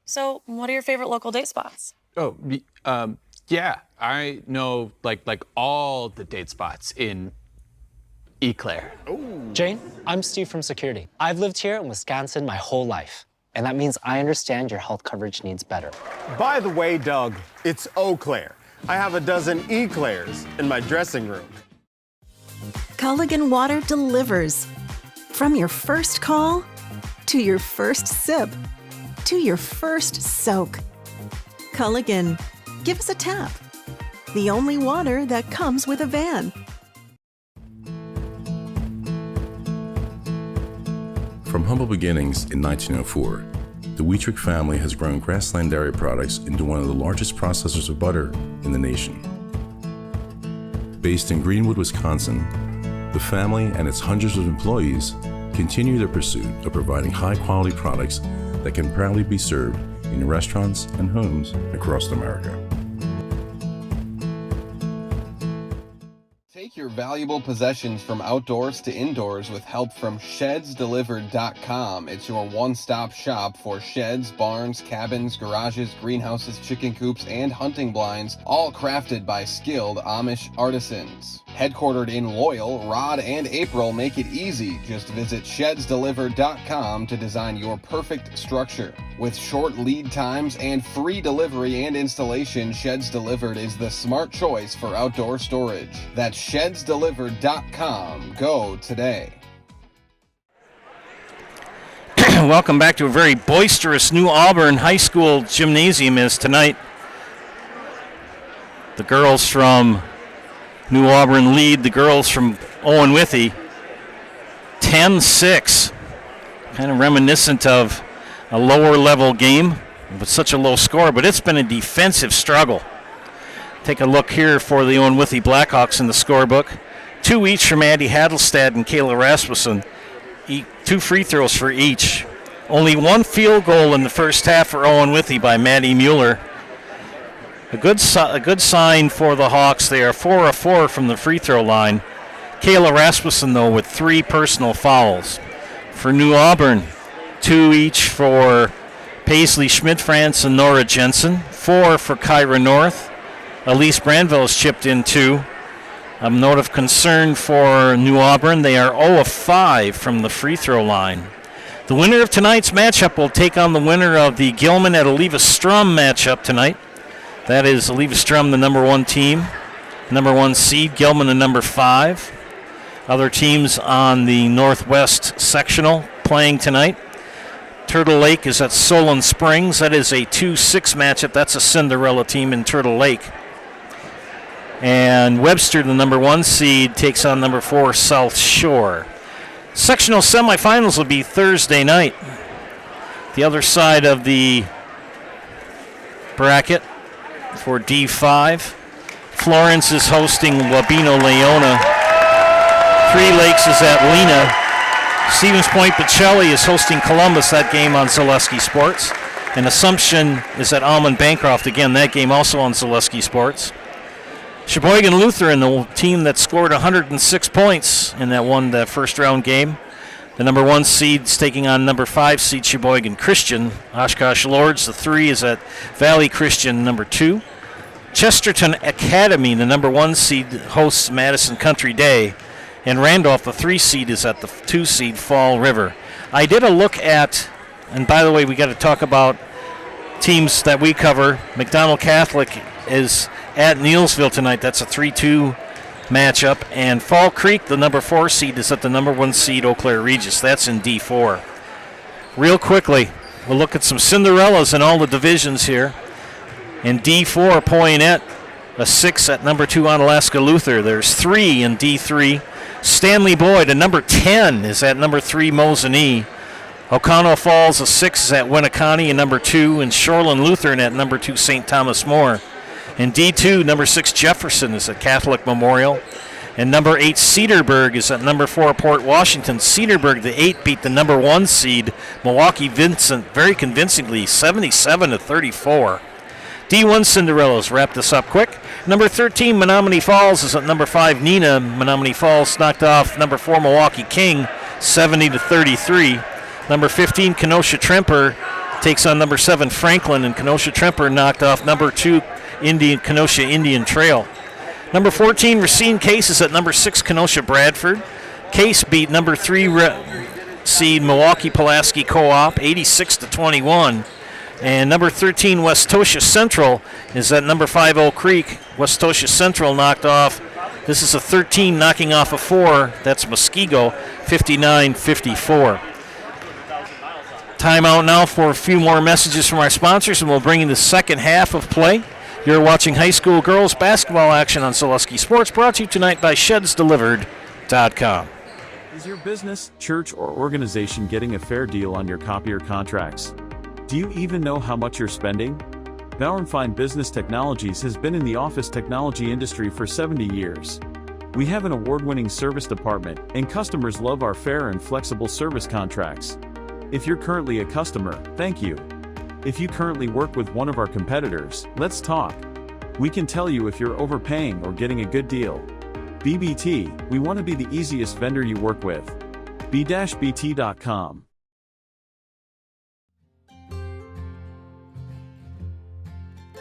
S17: So, what are your favorite local date spots?
S18: Oh, yeah, I know like all the date spots in Eau Claire.
S19: Ooh. Jane, I'm Steve from Security. I've lived here in Wisconsin my whole life. And that means I understand your health coverage needs better.
S16: By the way, Doug, it's Eau Claire. I have a dozen Eclairs in my dressing room.
S20: Culligan Water delivers. From your first call, to your first sip, to your first soak. Culligan, give us a tap. The only water that comes with a van.
S21: From humble beginnings in 1904, the Wheatrick family has grown Grassland Dairy Products into one of the largest processors of butter in the nation. Based in Greenwood, Wisconsin, the family and its hundreds of employees continue their pursuit of providing high-quality products that can proudly be served in restaurants and homes across America.
S3: Take your valuable possessions from outdoors to indoors with help from ShedsDelivered.com. It's your one-stop shop for sheds, barns, cabins, garages, greenhouses, chicken coops, and hunting blinds, all crafted by skilled Amish artisans. Headquartered in Loyal, Rod and April make it easy. Just visit ShedsDelivered.com to design your perfect structure. With short lead times and free delivery and installation, Sheds Delivered is the smart choice for outdoor storage. That's ShedsDelivered.com. Go today.
S1: Welcome back to a very boisterous New Auburn High School gymnasium as tonight the girls from New Auburn lead the girls from Owen-Withee 10-6. Kind of reminiscent of a lower level game with such a low score, but it's been a defensive struggle. Take a look here for the Owen-Withee Blackhawks in the scorebook. 2 each from Addie Hadelstad and Kayla Rasmussen. 2 free throws for each. Only 1 field goal in the first half for Owen-Withee by Maddie Mueller. A good sign for the Hawks. They are 4 of 4 from the free throw line. Kayla Rasmussen, though, with 3 personal fouls. For New Auburn, 2 each for Paisley Schmidt-France and Nora Jensen. 4 for Kyra North. Elise Branville has chipped in 2. A note of concern for New Auburn. They are 0 of 5 from the free throw line. The winner of tonight's matchup will take on the winner of the Gilman at Oliva Strum matchup tonight. That is Oliva Strum, the number 1 team, number 1 seed, Gilman the number 5. Other teams on the Northwest sectional playing tonight. Turtle Lake is at Solon Springs. That is a 2-6 matchup. That's a Cinderella team in Turtle Lake. And Webster, the number 1 seed, takes on number 4 South Shore. Sectional semifinals will be Thursday night. The other side of the bracket for D5. Florence is hosting Wabino Leona. Three Lakes is at Lena. Stevens Point Pacelli is hosting Columbus, that game on Zaleski Sports. And Assumption is at Almond Bancroft, again, that game also on Zaleski Sports. Sheboygan Lutheran, the team that scored 106 points in that first round game. The number 1 seed is taking on number 5 seed Sheboygan Christian. Oshkosh Lords, the 3 is at Valley Christian, number 2. Chesterton Academy, the number 1 seed, hosts Madison Country Day. And Randolph, the 3 seed, is at the 2 seed Fall River. I did a look at, and by the way, we got to talk about teams that we cover. McDonald Catholic is at Neelsville tonight. That's a 3-2 matchup. And Fall Creek, the number 4 seed, is at the number 1 seed Eau Claire Regis. That's in D4. Real quickly, we'll look at some Cinderellas in all the divisions here. In D4, Poinet, a 6 at number 2 Onalaska Luther. There's 3 in D3. Stanley Boyd, a number 10, is at number 3 Mosinee. Oconto Falls, a 6, is at Winneconne, and number 2, and Shoreland Lutheran at number 2 St. Thomas More. In D2, number 6 Jefferson is at Catholic Memorial. And number 8 Cedarburg is at number 4 Port Washington. Cedarburg, the 8, beat the number 1 seed Milwaukee Vincent very convincingly, 77-34. D1 Cinderellas, wrap this up quick. Number 13 Menominee Falls is at number 5 Nina. Menominee Falls knocked off number 4 Milwaukee King, 70-33. Number 15 Kenosha Tremper takes on number 7 Franklin, and Kenosha Tremper knocked off number 2 Kenosha Indian Trail. Number 14 Racine Case is at number 6 Kenosha Bradford. Case beat number 3 seed Milwaukee Pulaski Co-op, 86-21. And number 13 Westosha Central is at number 5 Oak Creek. Westosha Central knocked off. This is a 13 knocking off a 4. That's Muskego, 59-54. Timeout now for a few more messages from our sponsors, and we'll bring in the second half of play. You're watching high school girls basketball action on Zaleski Sports, brought to you tonight by ShedsDelivered.com.
S15: Is your business, church, or organization getting a fair deal on your copier contracts? Do you even know how much you're spending? Bauer & Fine Business Technologies has been in the office technology industry for 70 years. We have an award-winning service department, and customers love our fair and flexible service contracts. If you're currently a customer, thank you. If you currently work with one of our competitors, let's talk. We can tell you if you're overpaying or getting a good deal. BBT, we want to be the easiest vendor you work with. b-bt.com.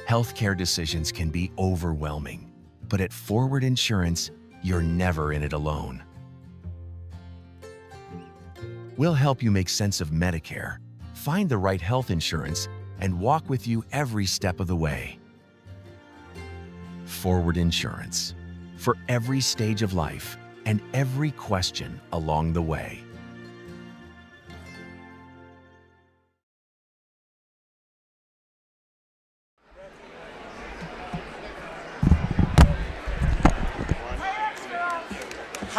S2: Healthcare decisions can be overwhelming, but at Forward Insurance, you're never in it alone. We'll help you make sense of Medicare, find the right health insurance, and walk with you every step of the way. Forward Insurance, for every stage of life and every question along the way.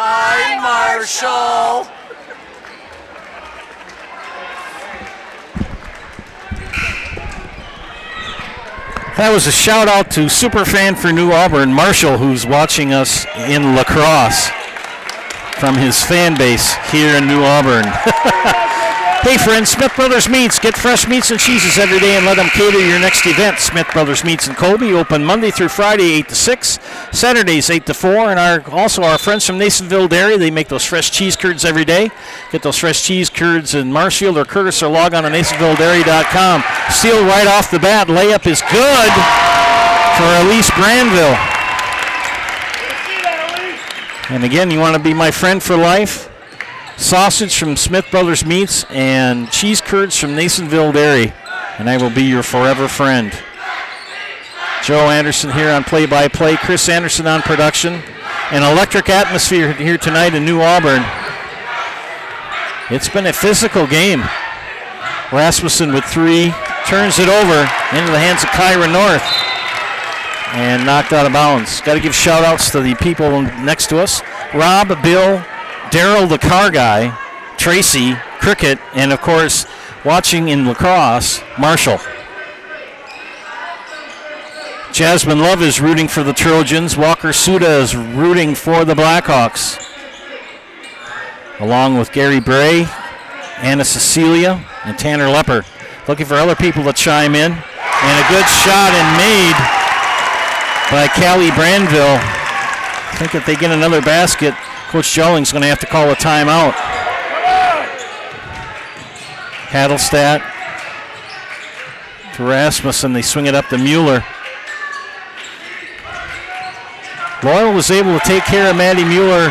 S22: Hi, Marshall.
S1: That was a shout out to superfan for New Auburn, Marshall, who's watching us in La Crosse from his fan base here in New Auburn. Hey friends, Smith Brothers Meats. Get fresh meats and cheeses every day and let them cater your next event. Smith Brothers Meats in Colby, open Monday through Friday 8 to 6, Saturdays 8 to 4, and also our friends from Nasonville Dairy, they make those fresh cheese curds every day. Get those fresh cheese curds in Marshfield or Curtis, or log on to NasonvilleDairy.com. Steal right off the bat, layup is good for Elise Granville. And again, you want to be my friend for life? Sausage from Smith Brothers Meats and cheese curds from Nasonville Dairy, and I will be your forever friend. Joe Anderson here on play-by-play, Chris Anderson on production. An electric atmosphere here tonight in New Auburn. It's been a physical game. Rasmussen with 3, turns it over into the hands of Kyra North, and knocked out of bounds. Got to give shout-outs to the people next to us. Rob, Bill, Daryl the car guy, Tracy, Cricket, and of course, watching in La Crosse, Marshall. Jasmine Love is rooting for the Trojans. Walker Suda is rooting for the Blackhawks. Along with Gary Bray, Anna Cecilia, and Tanner Lepper. Looking for other people to chime in. And a good shot and made by Callie Brandville. I think if they get another basket, Coach Jelling's going to have to call a timeout. Hadelstadt to Rasmussen. They swing it up to Mueller. Loyal was able to take care of Maddie Mueller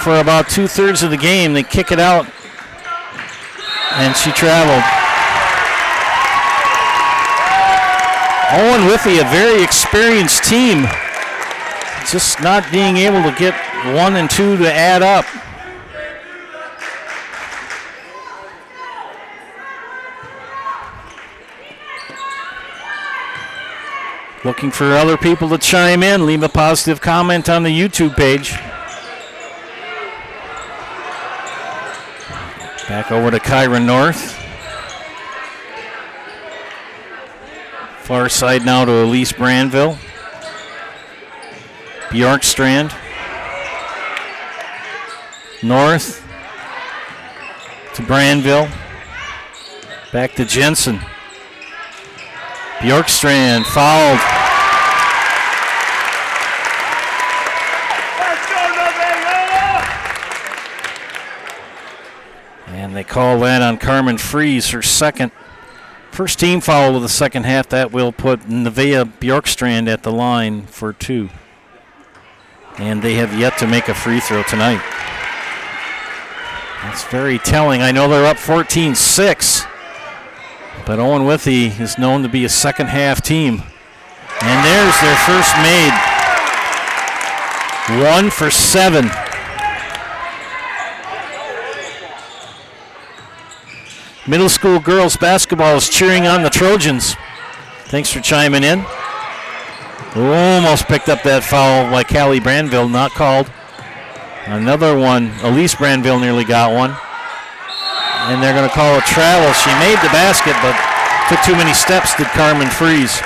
S1: for about 2/3 of the game. They kick it out, and she traveled. Owen-Withee, a very experienced team, just not being able to get 1 and 2 to add up. Looking for other people to chime in. Leave a positive comment on the YouTube page. Back over to Kyra North. Far side now to Elise Brandville. Bjorkstrand. North to Brandville. Back to Jensen. Bjorkstrand fouled. And they call that on Carmen Fries, her first team foul of the second half. That will put Nevaeh Bjorkstrand at the line for 2. And they have yet to make a free throw tonight. That's very telling. I know they're up 14-6, but Owen-Withee is known to be a second half team. And there's their first made. 1 for 7. Middle school girls basketball is cheering on the Trojans. Thanks for chiming in. Almost picked up that foul by Callie Brandville, not called. Another one, Elise Brandville nearly got one. And they're going to call a travel. She made the basket, but took too many steps, did Carmen Fries.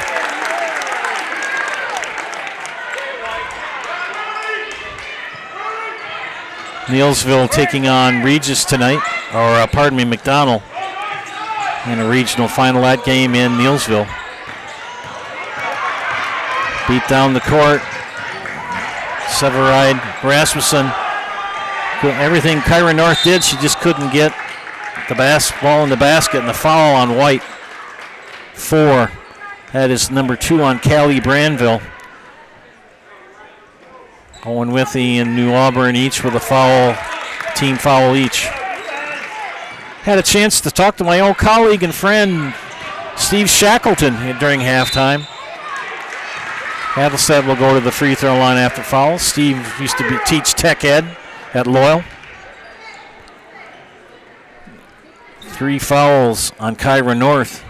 S1: Neilsville taking on Regis tonight, or McDonell, in a regional final that game in Neilsville. Beat down the court. Severide Rasmussen. Everything Kyra North did, she just couldn't get the ball in the basket, and the foul on White. 4. That is number 2 on Callie Branville. Owen-Withee and New Auburn each with a team foul each. Had a chance to talk to my old colleague and friend, Steve Shackleton, during halftime. Hadelstead will go to the free throw line after foul. Steve used to teach tech ed at Loyal. 3 fouls on Kyra North.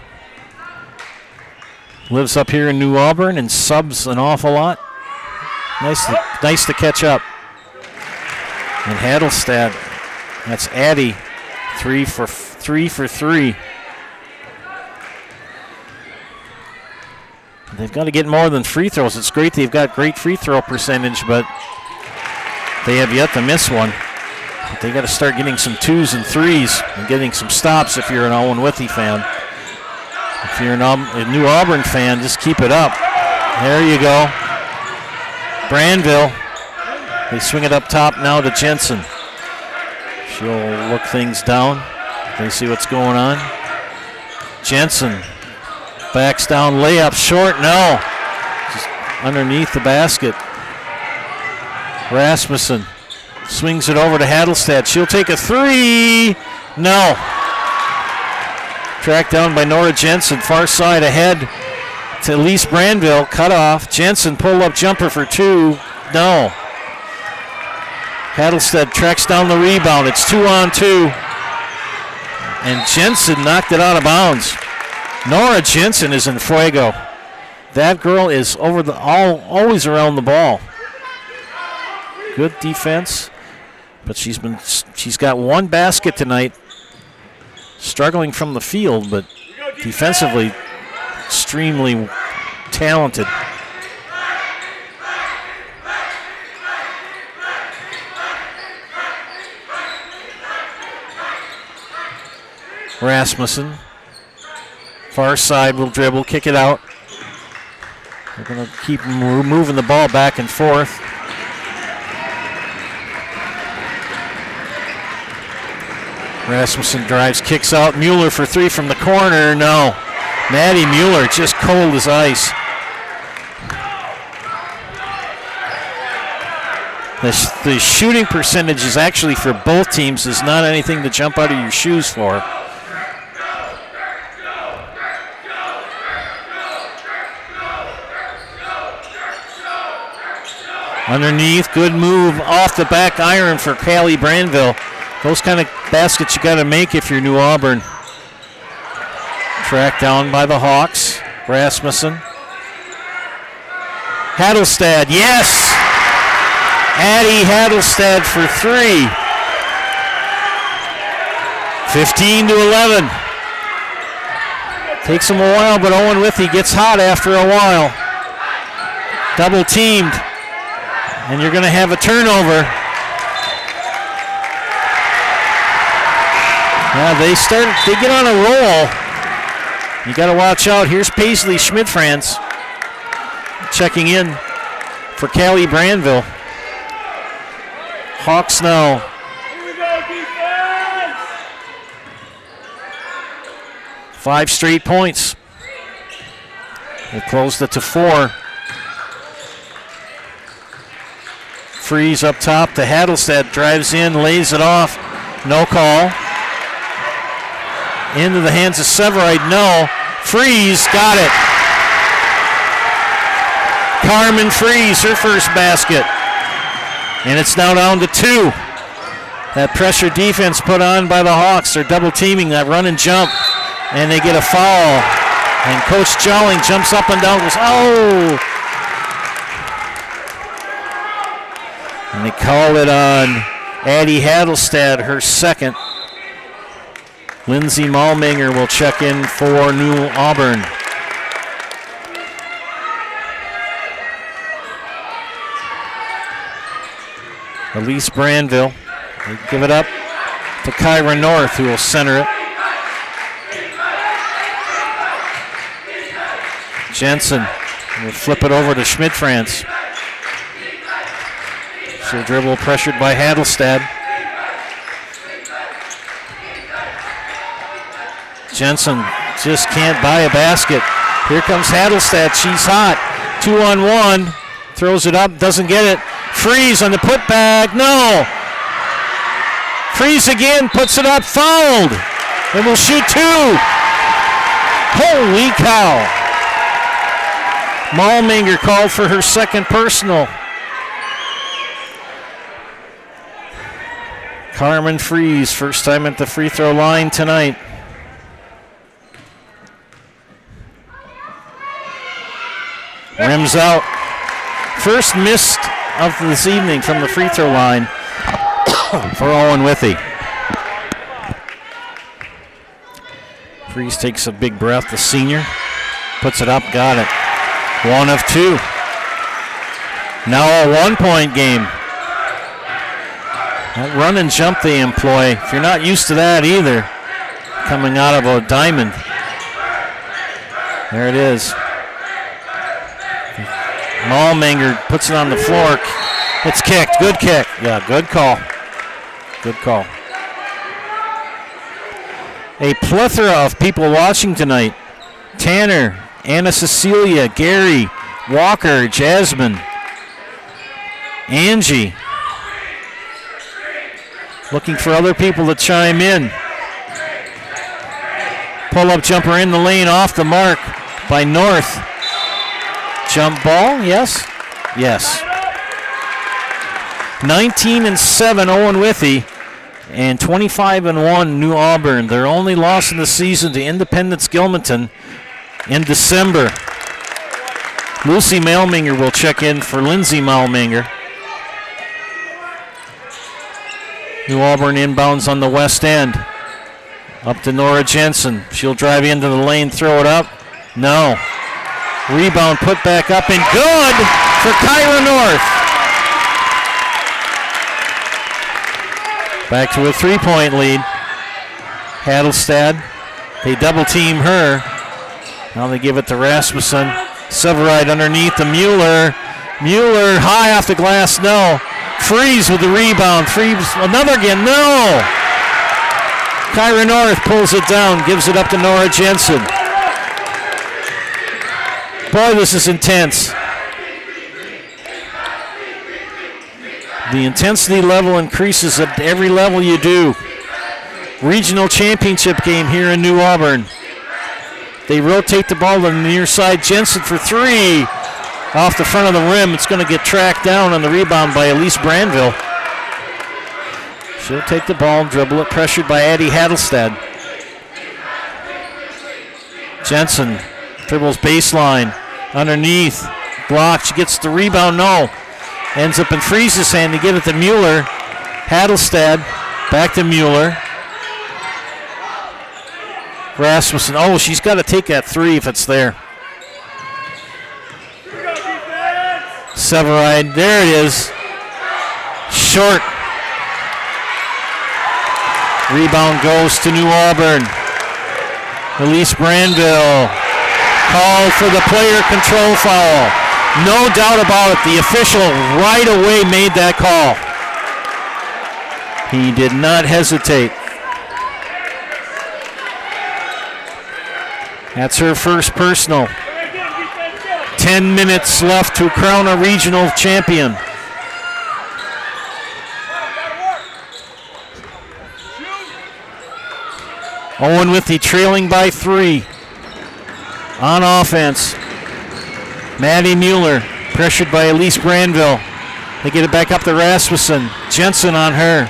S1: Lives up here in New Auburn and subs an awful lot. Nice to catch up. And Hadelstead, that's Addie, 3 for 3. They've got to get more than free throws. It's great they've got great free throw percentage, but they have yet to miss one. But they got to start getting some 2s and 3s and getting some stops if you're an Owen-Withee fan. If you're a New Auburn fan, just keep it up. There you go. Branville. They swing it up top now to Jensen. She'll look things down. They see what's going on. Jensen backs down, layup short, no. Just underneath the basket. Rasmussen swings it over to Hadelstead. She'll take a 3. No. Tracked down by Nora Jensen. Far side ahead to Elise Branville. Cut off. Jensen pull up jumper for 2. No. Hadelstead tracks down the rebound. It's 2-on-2. And Jensen knocked it out of bounds. Nora Jensen is in fuego. That girl is always around the ball. Good defense, but she's got 1 basket tonight. Struggling from the field, but defensively extremely talented. Rasmussen. Far side will dribble, kick it out. They're going to keep moving the ball back and forth. Rasmussen drives, kicks out. Mueller for 3 from the corner. No. Maddie Mueller just cold as ice. The shooting percentage is actually for both teams is not anything to jump out of your shoes for. Underneath, good move off the back iron for Callie Branville. Those kind of baskets you got to make if you're New Auburn. Tracked down by the Hawks. Rasmussen. Hadelstead, yes! Addie Hadelstead for 3. 15-11. Takes him a while, but Owen-Withee gets hot after a while. Double teamed. And you're going to have a turnover. Yeah, they get on a roll. You got to watch out. Here's Paisley Schmidt-Franz checking in for Callie Branville. Hawks now. 5 straight points. They closed it to 4. Freeze up top to Hadelstead. Drives in, lays it off. No call. Into the hands of Severide. No. Freeze got it. Carmen Freeze, her first basket. And it's now down to 2. That pressure defense put on by the Hawks. They're double teaming that run and jump. And they get a foul. And Coach Jolling jumps up and down, goes, oh! And they call it on Addie Hadelstead, her second. Lindsay Malminger will check in for New Auburn. Elise Branville They give it up to Kyra North, who will center it. Jensen will flip it over to Schmidt-France. She'll dribble, pressured by Hadelstad. Jensen just can't buy a basket. Here comes Hadelstad. She's hot. 2-on-1. Throws it up, doesn't get it. Freeze on the putback. No. Freeze again, puts it up, fouled. And will shoot 2. Holy cow. Malminger called for her second personal. Carmen Freeze, first time at the free throw line tonight. Rims out. First missed of this evening from the free throw line for Owen-Withee. Freeze takes a big breath, the senior. Puts it up, got it. 1 of 2. Now a 1-point game. That run and jump they employ, if you're not used to that either, coming out of a diamond. There it is. Malminger puts it on the floor. It's kicked. Good kick. Yeah, good call. Good call. A plethora of people watching tonight. Tanner, Anna Cecilia, Gary, Walker, Jasmine, Angie. Looking for other people to chime in. Pull-up jumper in the lane, off the mark by North. Jump ball, yes? Yes. 19-7 Owen-Withee and 25-1 New Auburn. Their only loss in the season to Independence Gilmanton in December. Lucy Malminger will check in for Lindsay Malminger. New Auburn inbounds on the west end. Up to Nora Jensen. She'll drive into the lane, throw it up. No. Rebound put back up and good for Kyra North. Back to a 3-point lead. Hadelstad, they double team her. Now they give it to Rasmussen. Severide underneath to Mueller. Mueller high off the glass, no. Freeze with the rebound. Freeze, another again, no. Kyra North pulls it down, gives it up to Nora Jensen. Boy, this is intense. The intensity level increases at every level you do. Regional championship game here in New Auburn. They rotate the ball to the near side. Jensen for 3. Off the front of the rim. It's going to get tracked down on the rebound by Elise Branville. She'll take the ball and dribble it, pressured by Addie Hadelstad. Jensen dribbles baseline. Underneath. Blocked. She gets the rebound. No. Ends up in Freeze's hand to give it to Mueller. Hadelstad. Back to Mueller. Rasmussen. Oh, she's got to take that 3 if it's there. Severide. There it is. Short. Rebound goes to New Auburn. Elise Branville. Called for the player control foul. No doubt about it. The official right away made that call. He did not hesitate. That's her first personal. 10 minutes left to crown a regional champion. Owen-Withee trailing by 3. On offense. Maddie Mueller, pressured by Elise Branville. They get it back up to Rasmussen. Jensen on her.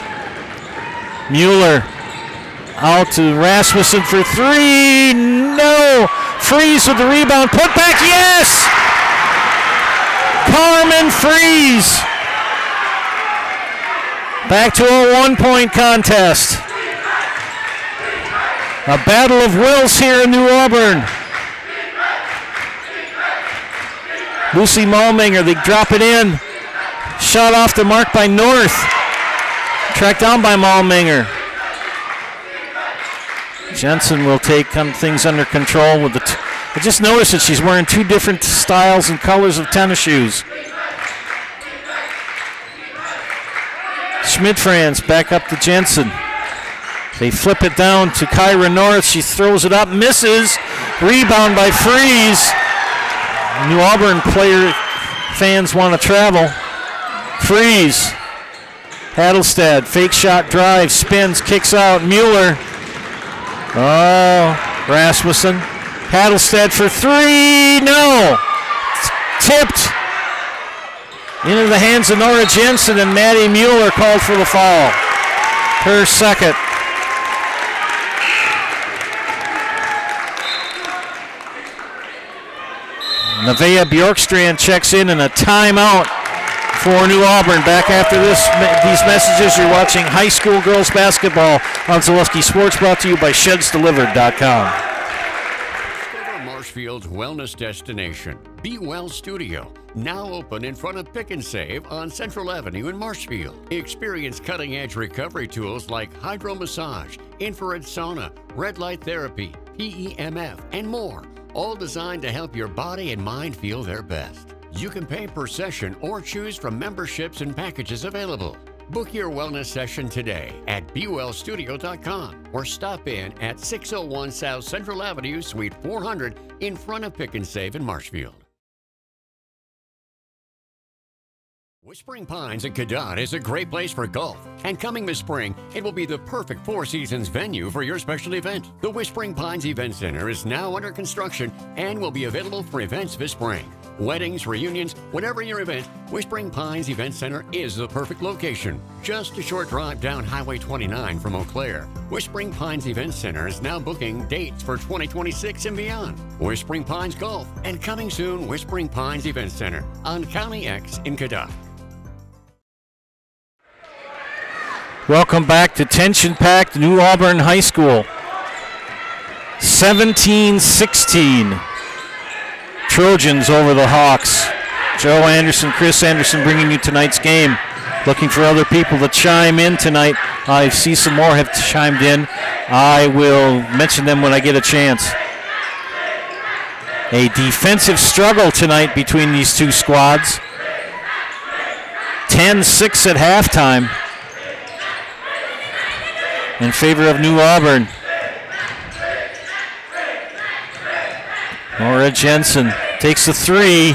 S1: Mueller out to Rasmussen for 3. No. Freeze with the rebound. Put back. Yes. Carmen Freeze. Back to a 1-point contest. A battle of wills here in New Auburn. Lucy Malminger, they drop it in. Shot off the mark by North. Tracked down by Malminger. Jensen will take things under control with I just noticed that she's wearing two different styles and colors of tennis shoes. Schmidt-Franz back up to Jensen. They flip it down to Kyra North. She throws it up, misses. Rebound by Freeze. New Auburn fans want to travel. Freeze. Hadelstad, fake shot drive, spins, kicks out. Mueller. Oh, Rasmussen. Hadelstad for three. No. Tipped. Into the hands of Nora Jensen, and Maddie Mueller called for the foul. Her second. Nevaeh Bjorkstrand checks in, and a timeout for New Auburn. Back after these messages, you're watching high school girls basketball on Zaleski Sports, brought to you by ShedsDelivered.com.
S4: Marshfield's wellness destination, Be Well Studio, now open in front of Pick and Save on Central Avenue in Marshfield. Experience cutting-edge recovery tools like hydromassage, infrared sauna, red light therapy, PEMF, and more, all designed to help your body and mind feel their best. You can pay per session or choose from memberships and packages available. Book your wellness session today at BeWellStudio.com or stop in at 601 South Central Avenue, Suite 400 in front of Pick and Save in Marshfield. Whispering Pines in Cadott is a great place for golf, and coming this spring, it will be the perfect Four Seasons venue for your special event. The Whispering Pines Event Center is now under construction and will be available for events this spring. Weddings, reunions, whatever your event, Whispering Pines Event Center is the perfect location. Just a short drive down Highway 29 from Eau Claire. Whispering Pines Event Center is now booking dates for 2026 and beyond. Whispering Pines Golf, and coming soon, Whispering Pines Event Center on County X in Cadott.
S1: Welcome back to tension-packed New Auburn High School. 17-16. Trojans over the Hawks. Joe Anderson, Chris Anderson bringing you tonight's game. Looking for other people to chime in tonight. I see some more have chimed in. I will mention them when I get a chance. A defensive struggle tonight between these two squads. 10-6 at halftime in favor of New Auburn. Nora Jensen takes the three.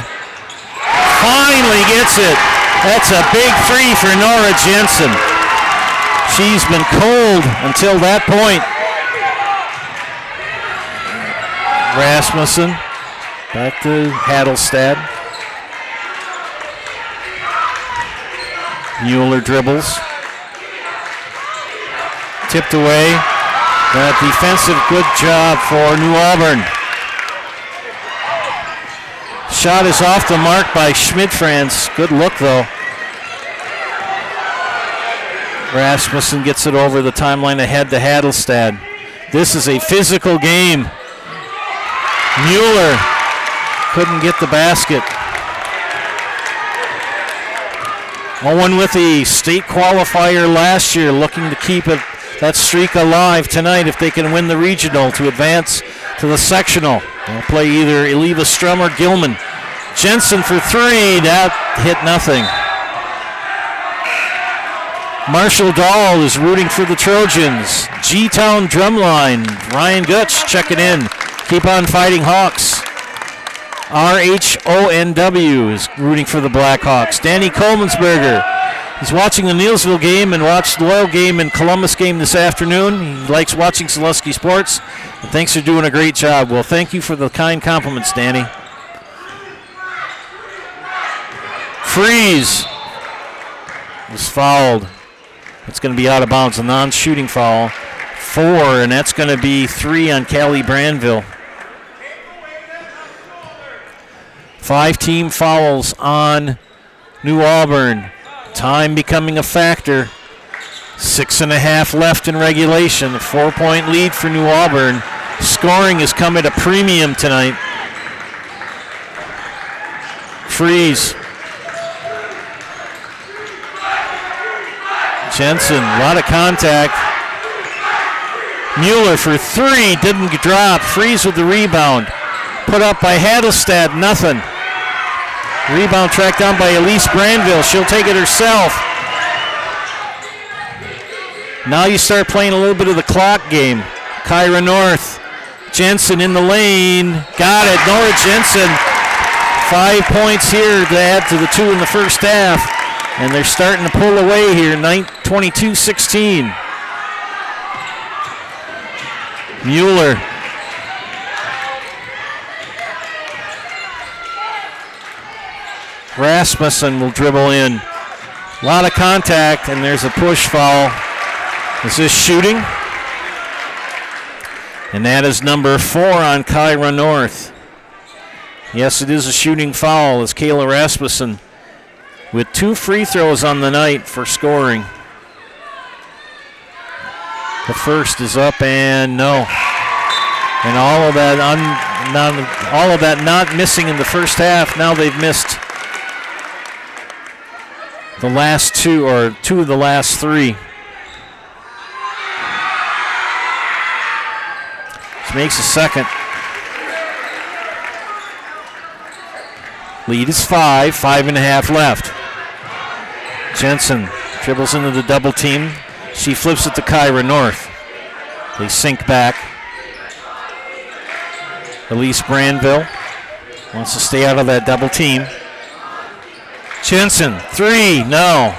S1: Finally gets it. That's a big three for Nora Jensen. She's been cold until that point. Rasmussen back to Hadelstad. Mueller dribbles. Tipped away. That defensive good job for New Auburn. Shot is off the mark by Schmidt-Franz. Good look though. Rasmussen gets it over the timeline ahead to Hadelstad. This is a physical game. Mueller couldn't get the basket. Owen-Withee, state qualifier last year, looking to keep that streak alive tonight if they can win the regional to advance to the sectional. They'll play either Eleva Strum or Gilman. Jensen for three, that hit nothing. Marshall Dahl is rooting for the Trojans. G-Town Drumline, Ryan Gutsch checking in. Keep on fighting Hawks. RHONW is rooting for the Blackhawks. Danny Colmansberger, he's watching the Neilsville game and watched the Loyal game and Columbus game this afternoon. He likes watching Zaleski Sports. And thanks for doing a great job. Well, thank you for the kind compliments, Danny. Freeze was fouled. It's going to be out of bounds, a non-shooting foul. 4, and that's going to be 3 on Callie Branville. 5 team fouls on New Auburn. Time becoming a factor. 6.5 left in regulation. A 4-point lead for New Auburn. Scoring has come at a premium tonight. Freeze. Jensen, a lot of contact. Mueller for three, didn't drop. Freeze with the rebound. Put up by Hadelstad, nothing. Rebound tracked down by Elise Granville. She'll take it herself. Now you start playing a little bit of the clock game. Kyra North. Jensen in the lane. Got it. Nora Jensen. 5 points here to add to the 2 in the first half. And they're starting to pull away here. 22-16. Mueller. Rasmussen will dribble in. A lot of contact, and there's a push foul. Is this shooting? And that is number 4 on Kyra North. Yes, it is a shooting foul as Kayla Rasmussen with 2 free throws on the night for scoring. The first is up and no. And all of that not missing in the first half. Now they've missed the last 2 or 2 of the last 3. This makes a second. Lead is 5.5 left. Jensen dribbles into the double team. She flips it to Kyra North. They sink back. Elise Granville wants to stay out of that double team. Jensen, 3, no.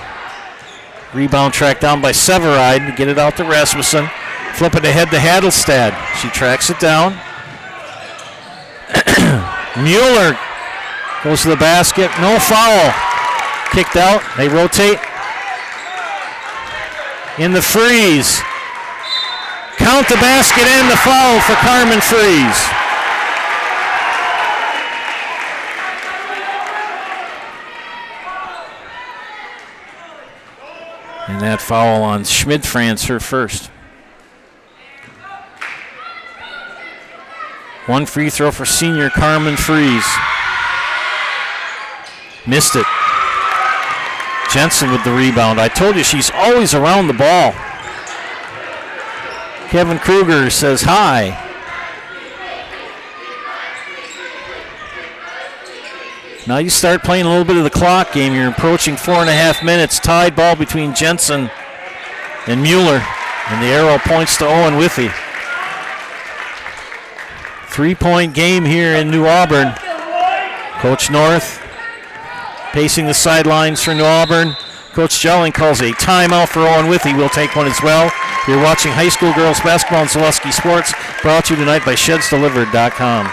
S1: Rebound tracked down by Severide to get it out to Rasmussen. Flip it ahead to Hadelstad. She tracks it down. Mueller goes to the basket. No foul. Kicked out. They rotate. In the freeze. Count the basket and the foul for Carmen Freeze. And that foul on Schmid-Franz, her first. 1 free throw for senior Carmen Freeze. Missed it. Jensen with the rebound. I told you she's always around the ball. Kevin Kruger says hi. Now you start playing a little bit of the clock game. You're approaching 4.5 minutes. Tied ball between Jensen and Mueller. And the arrow points to Owen-Withee. 3-point game here in New Auburn. Coach North pacing the sidelines for New Auburn. Coach Jelling calls a timeout for Owen-Withee. We'll take one as well. You're watching high school girls basketball on Zaleski Sports, brought to you tonight by ShedsDelivered.com.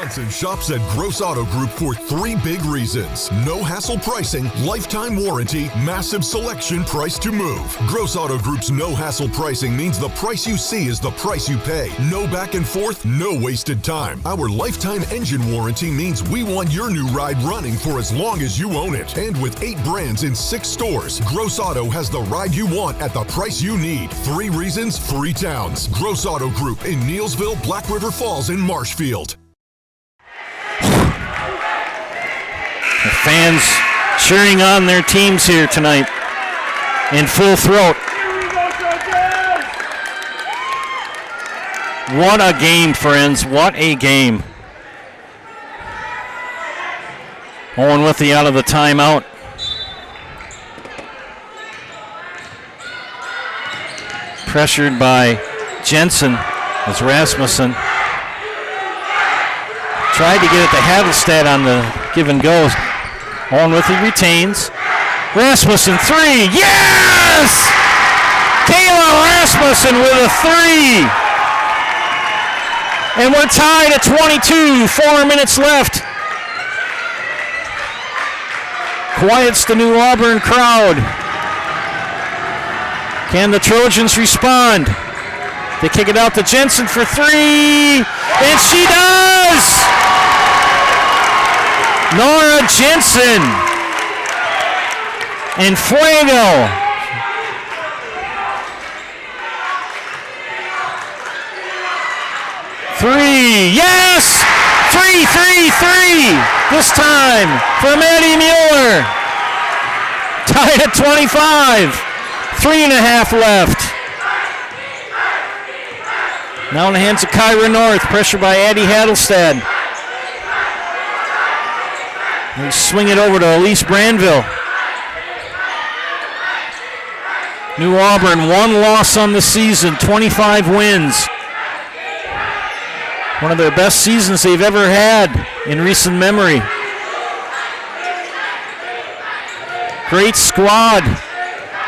S5: Wisconsin shops at Gross Auto Group for 3 big reasons. No hassle pricing, lifetime warranty, massive selection, price to move. Gross Auto Group's no hassle pricing means the price you see is the price you pay. No back and forth, no wasted time. Our lifetime engine warranty means we want your new ride running for as long as you own it. And with 8 brands in 6 stores, Gross Auto has the ride you want at the price you need. 3 reasons, 3 towns. Gross Auto Group in Neelsville, Black River Falls, and Marshfield.
S1: The fans cheering on their teams here tonight in full throat. What a game, friends. What a game. Owen-Withee out of the timeout. Pressured by Jensen as Rasmussen tried to get it to Hadelstad on the give and go. Owen-Withee retains. Rasmussen, 3. Yes! Kayla Rasmussen with a 3. And we're tied at 22. 4 minutes left. Quiets the New Auburn crowd. Can the Trojans respond? They kick it out to Jensen for 3. And she does! Nora Jensen and Fuego. Three, yes! 3. This time from Eddie Mueller. Tied at 25. 3.5 left. Now in the hands of Kyra North. Pressure by Addie Hattelstad. They swing it over to Elise Branville. New Auburn, 1 loss on the season, 25 wins. One of their best seasons they've ever had in recent memory. Great squad.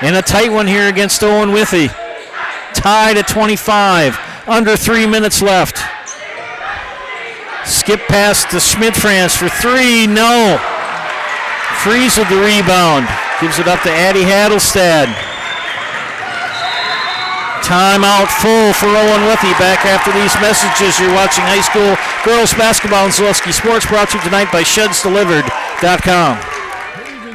S1: And a tight one here against Owen-Withee. Tied at 25. Under 3 minutes left. Skip pass to Schmidt-France for 3. No. Freeze with the rebound. Gives it up to Addie Hattelstad. Timeout full for Owen-Withee. Back after these messages. You're watching high school girls basketball and Zaleski Sports, brought to you tonight by ShedsDelivered.com.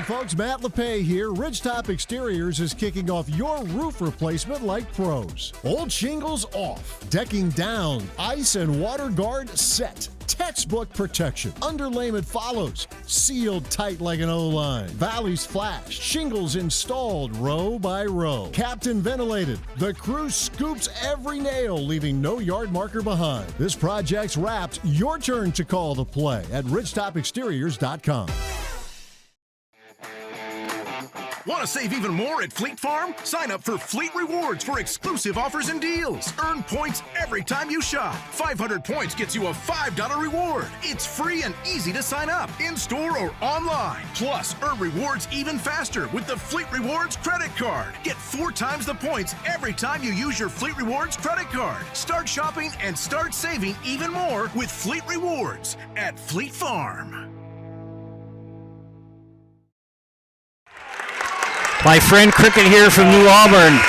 S6: Folks, Matt LePay here. Ridgetop Exteriors is kicking off your roof replacement like pros. Old shingles off, decking down, ice and water guard set. Textbook protection. Underlayment follows. Sealed tight like an O-line. Valleys flashed. Shingles installed row by row. Captain ventilated. The crew scoops every nail, leaving no yard marker behind. This project's wrapped. Your turn to call the play at ridgetopexteriors.com.
S5: Want to save even more at Fleet Farm? Sign up for Fleet Rewards for exclusive offers and deals. Earn points every time you shop. 500 points gets you a $5 reward. It's free and easy to sign up, in-store or online. Plus, earn rewards even faster with the Fleet Rewards credit card. Get 4 times the points every time you use your Fleet Rewards credit card. Start shopping and start saving even more with Fleet Rewards at Fleet Farm.
S1: My friend Cricket here from New Auburn.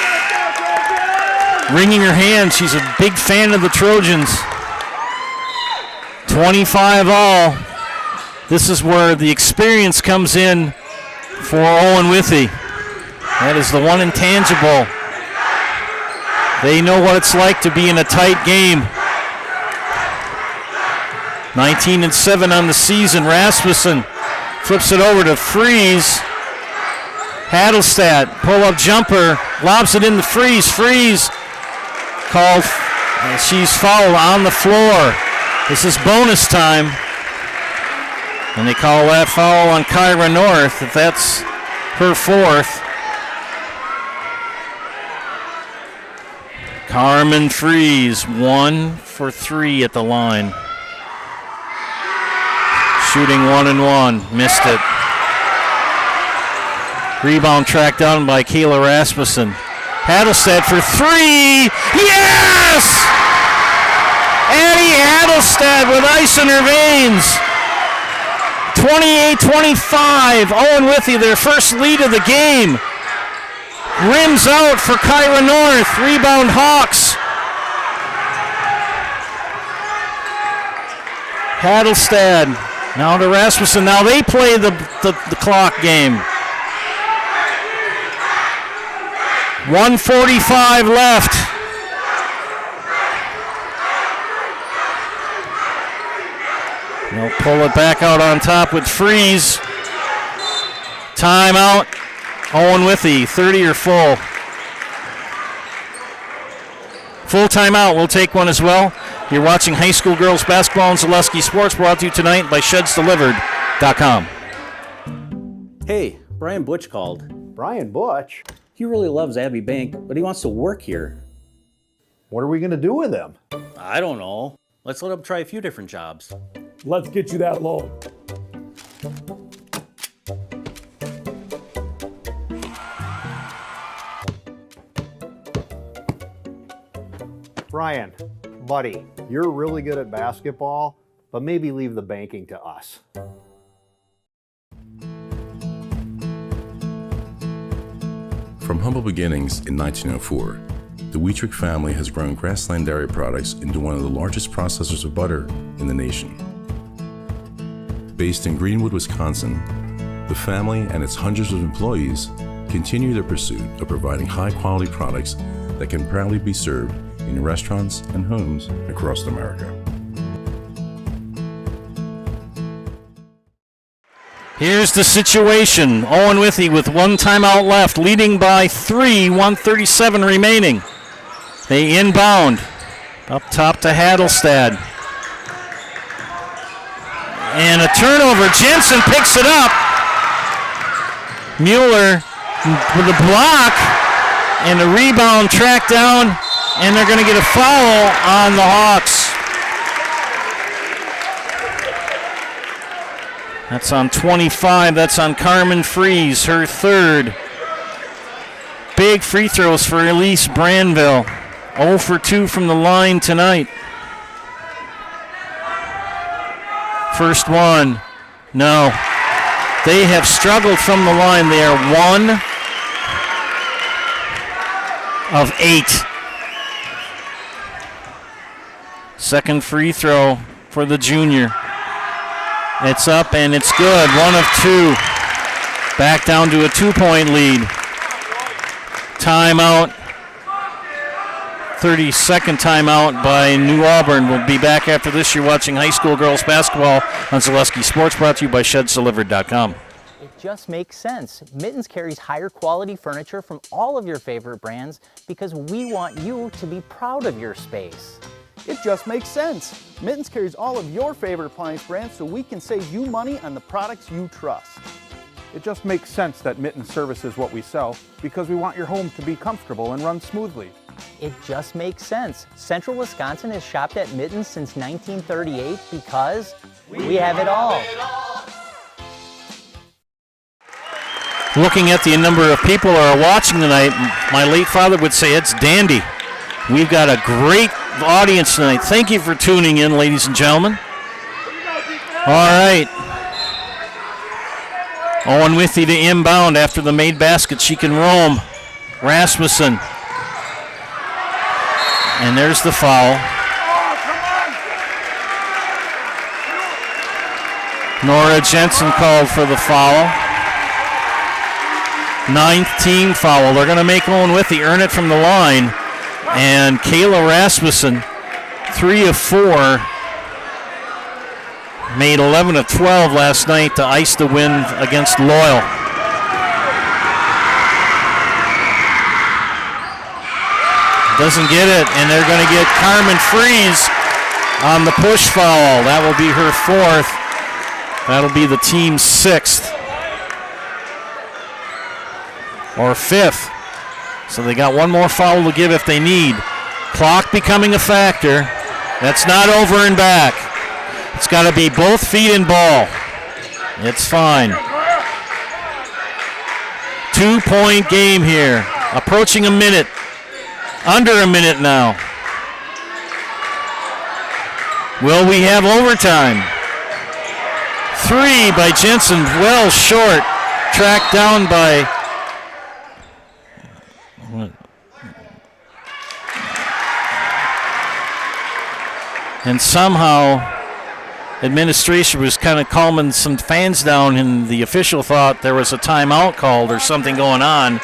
S1: Wringing her hands. She's a big fan of the Trojans. 25 all. This is where the experience comes in for Owen-Withee. That is the one intangible. They know what it's like to be in a tight game. 19-7 on the season. Rasmussen flips it over to Freeze. Hattelstad, pull-up jumper, lobs it in the Freeze. Freeze called, and she's fouled on the floor. This is bonus time. And they call that foul on Kyra North, if that's her 4th. Carmen Freeze, 1 for 3 at the line. Shooting 1 and 1, missed it. Rebound tracked down by Kayla Rasmussen. Hattelstad for 3. Yes! Addie Hattelstad with ice in her veins. 28-25. Owen-Withee, their first lead of the game. Rims out for Kyra North. Rebound Hawks. Hattelstad now to Rasmussen. Now they play the clock game. 1:45 left. They'll pull it back out on top with Freeze. Timeout. Owen-Withee, 30 or full. Full timeout. We'll take one as well. You're watching high school girls basketball and Zaleski Sports, brought to you tonight by ShedsDelivered.com.
S7: Hey, Brian Butch called. Brian Butch? He really loves Abbey Bank, but he wants to work here. What are we going to do with him? I don't know. Let's let him try a few different jobs.
S23: Let's get you that loan.
S24: Brian, buddy, you're really good at basketball, but maybe leave the banking to us.
S21: From humble beginnings in 1904, the Wheatrick family has grown Grassland Dairy Products into one of the largest processors of butter in the nation. Based in Greenwood, Wisconsin, the family and its hundreds of employees continue their pursuit of providing high-quality products that can proudly be served in restaurants and homes across America.
S1: Here's the situation. Owen-Withee with 1 timeout left, leading by 3, 1:37 remaining. They inbound. Up top to Hadelstad. And a turnover. Jensen picks it up. Mueller with a block and a rebound tracked down, and they're going to get a foul on the Hawks. That's on 25. That's on Carmen Fries, her third. Big free throws for Elise Branville. 0 for 2 from the line tonight. First one. No. They have struggled from the line. They are 1 of 8. Second free throw for the junior. It's up and it's good. 1 of 2. Back down to a 2-point lead. Timeout. 32nd timeout by New Auburn. We'll be back after this. You're watching high school girls basketball on Zaleski Sports, brought to you by ShedsDelivered.com.
S8: It just makes sense. Mittens carries higher quality furniture from all of your favorite brands because we want you to be proud of your space.
S9: It just makes sense. Mittens carries all of your favorite appliance brands so we can save you money on the products you trust.
S10: It just makes sense that Mittens services what we sell because we want your home to be comfortable and run smoothly.
S8: It just makes sense. Central Wisconsin has shopped at Mittens since 1938 because we have it all.
S1: Looking at the number of people who are watching tonight, my late father would say it's dandy. We've got a great audience tonight. Thank you for tuning in, ladies and gentlemen. All right. Owen-Withee to inbound after the made basket. She can roam. Rasmussen. And there's the foul. Nora Jensen called for the foul. 9th team foul. They're going to make Owen-Withee earn it from the line. And Kayla Rasmussen, 3 of 4, made 11 of 12 last night to ice the win against Loyal. Doesn't get it, and they're going to get Carmen Fries on the push foul. That will be her 4th. That'll be the team's 6th. Or 5th. So they got one more foul to give if they need. Clock becoming a factor. That's not over and back. It's got to be both feet and ball. It's fine. 2-point game here. Approaching a minute. Under a minute now. Will we have overtime? 3 by Jensen. Well short. Tracked down by... And somehow, administration was kind of calming some fans down, and the official thought there was a timeout called or something going on.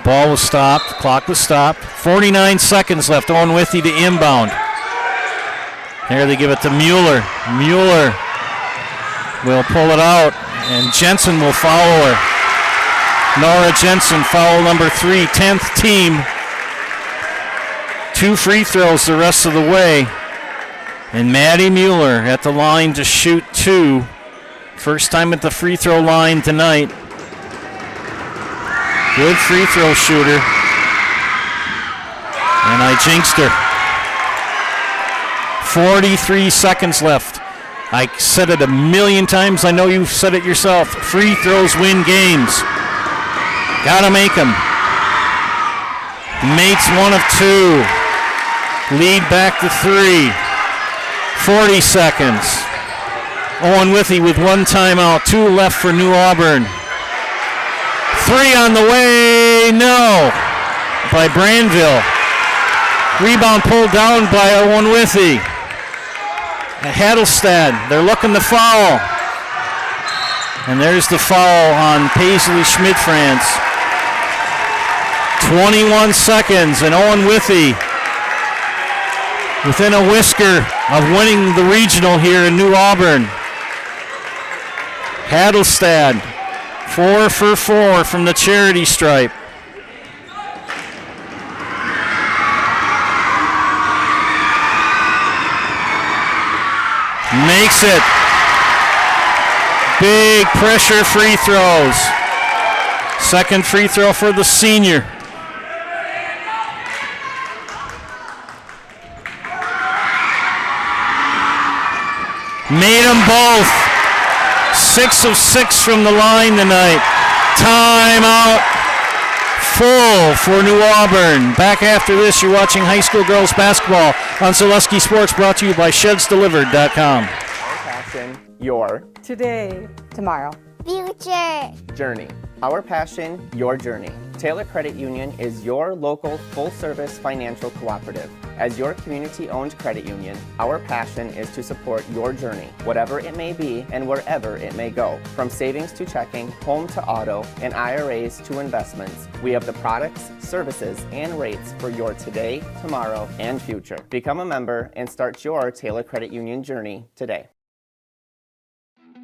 S1: Ball was stopped. Clock was stopped. 49 seconds left. Owen-Withee to inbound. There they give it to Mueller. Mueller will pull it out, and Jensen will follow her. Nora Jensen, foul number 3, 10th team. 2 free throws the rest of the way. And Maddie Mueller at the line to shoot 2. First time at the free throw line tonight. Good free throw shooter. And I jinxed her. 43 seconds left. I said it a million times. I know you've said it yourself. Free throws win games. Gotta make them. Mates 1 of 2. Lead back to 3. 40 seconds. Owen-Withee with 1 timeout. 2 left for New Auburn. 3 on the way. No. By Branville. Rebound pulled down by Owen-Withee. Hadelstad. They're looking to foul. And there's the foul on Paisley Schmidt-France. 21 seconds, and Owen-Withee within a whisker of winning the regional here in New Auburn. Hadelstad, 4 for 4 from the charity stripe. Makes it. Big pressure free throws. Second free throw for the senior. Made them both. 6 of 6 from the line tonight. Timeout. Full for New Auburn. Back after this, you're watching high school girls basketball on Zaleski Sports, brought to you by ShedsDelivered.com.
S11: Passion, your
S12: today, tomorrow,
S11: future journey. Our passion, your journey. Taylor Credit Union is your local full-service financial cooperative. As your community-owned credit union, our passion is to support your journey, whatever it may be and wherever it may go. From savings to checking, home to auto, and IRAs to investments, we have the products, services, and rates for your today, tomorrow, and future. Become a member and start your Taylor Credit Union journey today.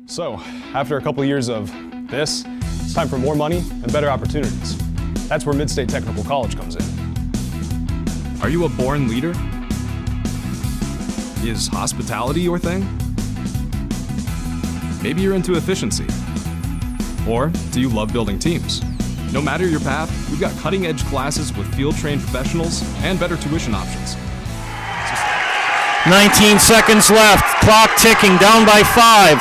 S13: So, after a couple years of this, it's time for more money and better opportunities. That's where Mid-State Technical College comes in.
S14: Are you a born leader? Is hospitality your thing? Maybe you're into efficiency. Or do you love building teams? No matter your path, we've got cutting-edge classes with field-trained professionals and better tuition options.
S1: 19 seconds left. Clock ticking, down by 5.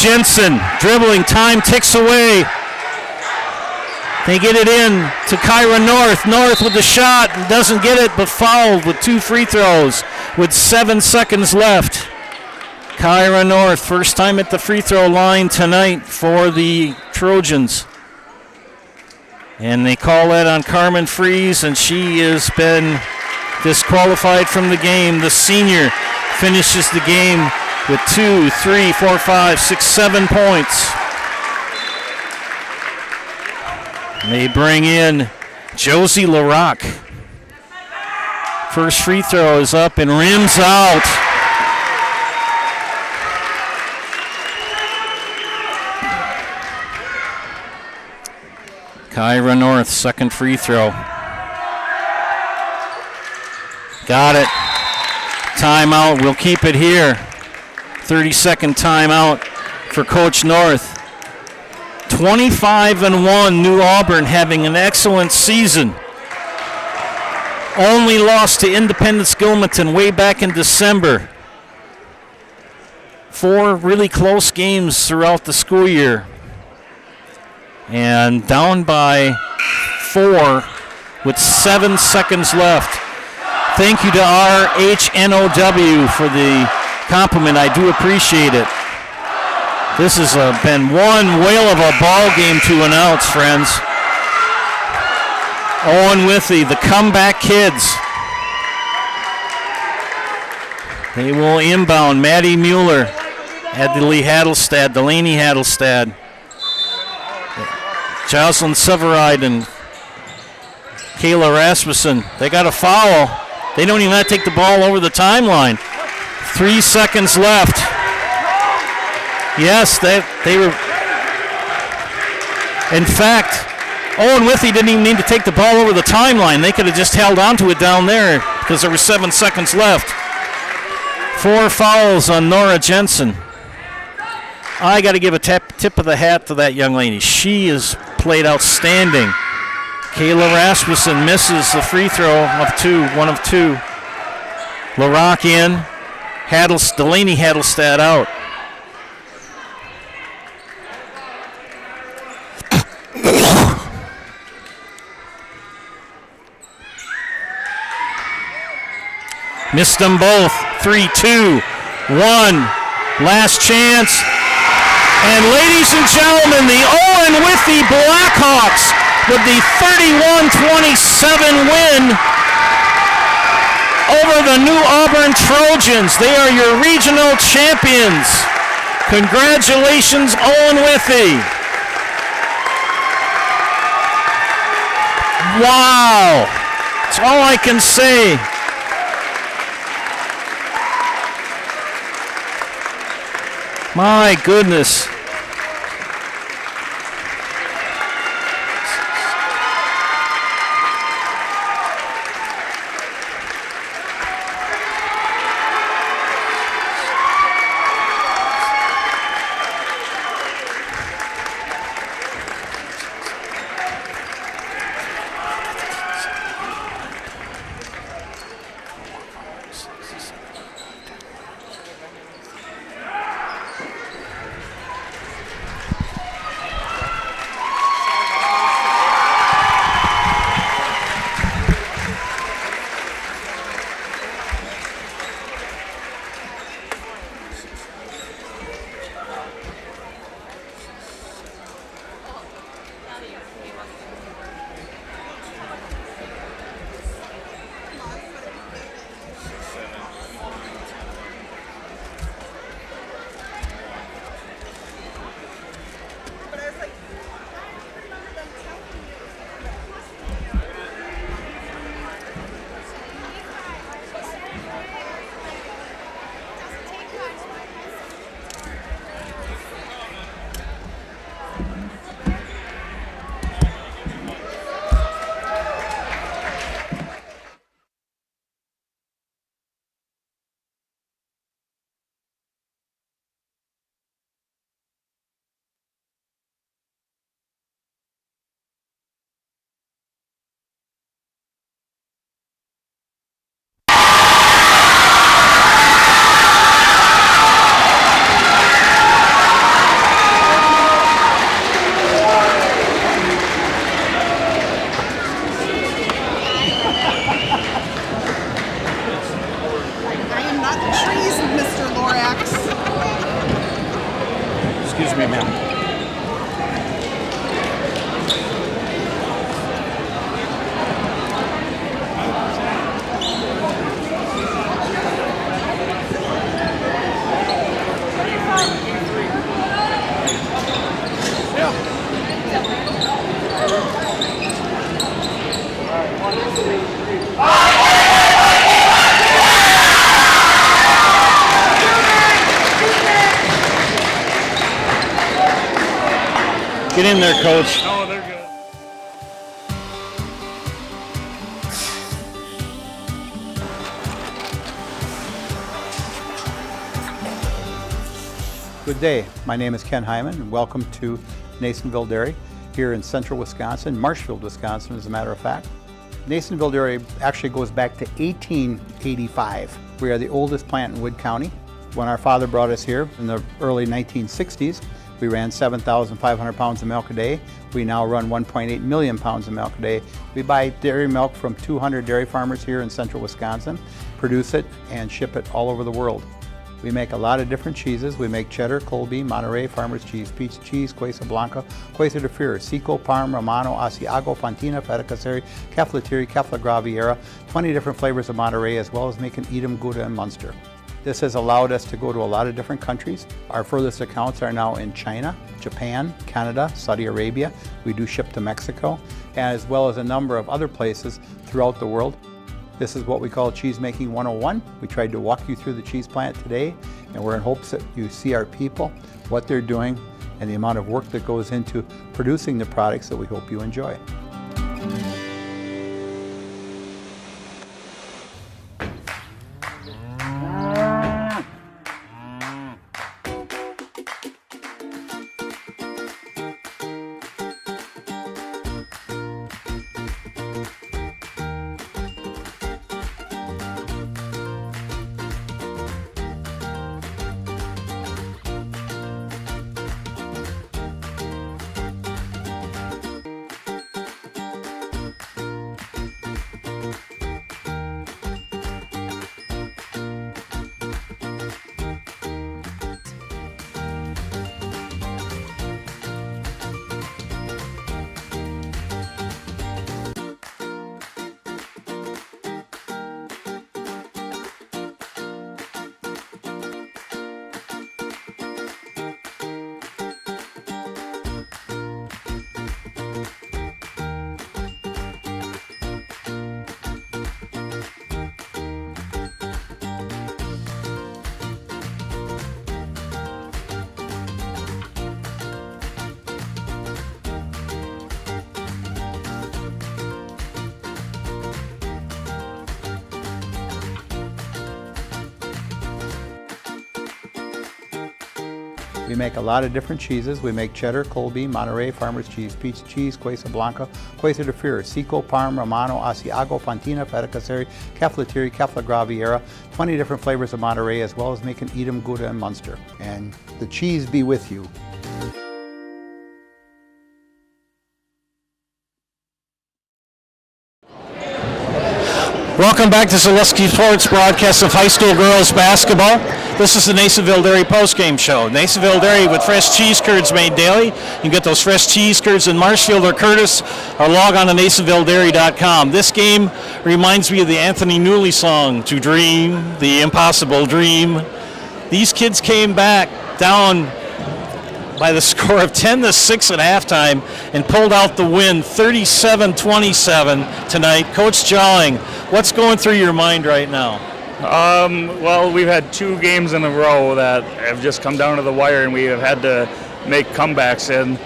S1: Jensen dribbling, time ticks away. They get it in to Kyra North. North with the shot, doesn't get it, but fouled with 2 free throws with 7 seconds left. Kyra North, first time at the free throw line tonight for the Trojans. And they call that on Carmen Fries, and she has been disqualified from the game. The senior finishes the game with 2, 3, 4, 5, 6, 7 points. They bring in Josie LaRock. First free throw is up and rims out. Kyra North, second free throw. Got it. Timeout, we'll keep it here. 30-second timeout for Coach North. 25-1, New Auburn having an excellent season. Only lost to Independence Gilmanton way back in December. 4 really close games throughout the school year. And down by 4 with 7 seconds left. Thank you to RHNOW for the compliment. I do appreciate it. This has been one whale of a ball game to announce, friends. Owen-Withee, the comeback kids. They will inbound. Maddie Mueller, Delaney Hadelstad, Jocelyn Severide, and Kayla Rasmussen. They got a foul. They don't even have to take the ball over the timeline. 3 seconds left. Yes, they were. In fact, Owen-Withee didn't even need to take the ball over the timeline. They could have just held on to it down there because there were 7 seconds left. 4 fouls on Nora Jensen. I got to give a tip of the hat to that young lady. She has played outstanding. Kayla Rasmussen misses the free throw of 2, 1 of 2. LaRock in. Delaney Hadelstad out. Missed them both. 3, 2, 1. Last chance. And ladies and gentlemen, the Owen-Withee Blackhawks with the 31-27 win over the New Auburn Trojans. They are your regional champions. Congratulations, Owen-Withee. Wow. That's all I can say. My goodness.
S16: Excuse me, ma'am.
S1: Get in there, Coach.
S16: Oh, they're good.
S17: Good day. My name is Ken Hyman, and welcome to Nasonville Dairy here in central Wisconsin, Marshfield, Wisconsin, as a matter of fact. Nasonville Dairy actually goes back to 1885. We are the oldest plant in Wood County. When our father brought us here in the early 1960s, we ran 7,500 pounds of milk a day. We now run 1.8 million pounds of milk a day. We buy dairy milk from 200 dairy farmers here in central Wisconsin, produce it, and ship it all over the world. We make a lot of different cheeses. We make cheddar, Colby, Monterey, Farmer's Cheese, Peach Cheese, Quesa Blanca, Quesa de Fure, Seco, Parm, Romano, Asiago, Fontina, Feta Caseri, Caflatiri, Cafla Graviera, 20 different flavors of Monterey, as well as making Edam, Gouda, and Munster. This has allowed us to go to a lot of different countries. Our furthest accounts are now in China, Japan, Canada, Saudi Arabia. We do ship to Mexico, as well as a number of other places throughout the world. This is what we call Cheese Making 101. We tried to walk you through the cheese plant today, and we're in hopes that you see our people, what they're doing, and the amount of work that goes into producing the products that we hope you enjoy. We make a lot of different cheeses. We make cheddar, Colby, Monterey, Farmer's Cheese, Pizza Cheese, Quesa Blanca, Quesa de Freire, Seco, Parm, Romano, Asiago, Fontina, Feta Caseri, Caflateri, Cafla Graviera, 20 different flavors of Monterey, as well as making Edam, Gouda, and Munster. And the cheese be with you.
S1: Welcome back to Zaleski Sports broadcast of high school girls basketball. This is the Nasonville Dairy postgame show. Nasonville Dairy with fresh cheese curds made daily. You can get those fresh cheese curds in Marshfield or Curtis, or log on to NasonvilleDairy.com. This game reminds me of the Anthony Newley song, "To Dream the Impossible Dream." These kids came back down by the score of 10-6 at halftime and pulled out the win 37-27 tonight. Coach Jolling, what's going through your mind right now?
S16: Well, we've had 2 games in a row that have just come down to the wire, and we have had to make comebacks. And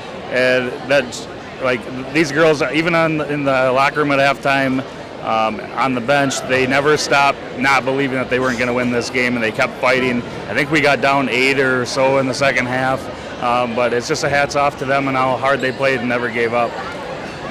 S16: that's like these girls, even in the locker room at halftime, on the bench, they never stopped not believing that they weren't going to win this game, and they kept fighting. I think we got down 8 or so in the second half. But it's just a hats off to them and how hard they played and never gave up.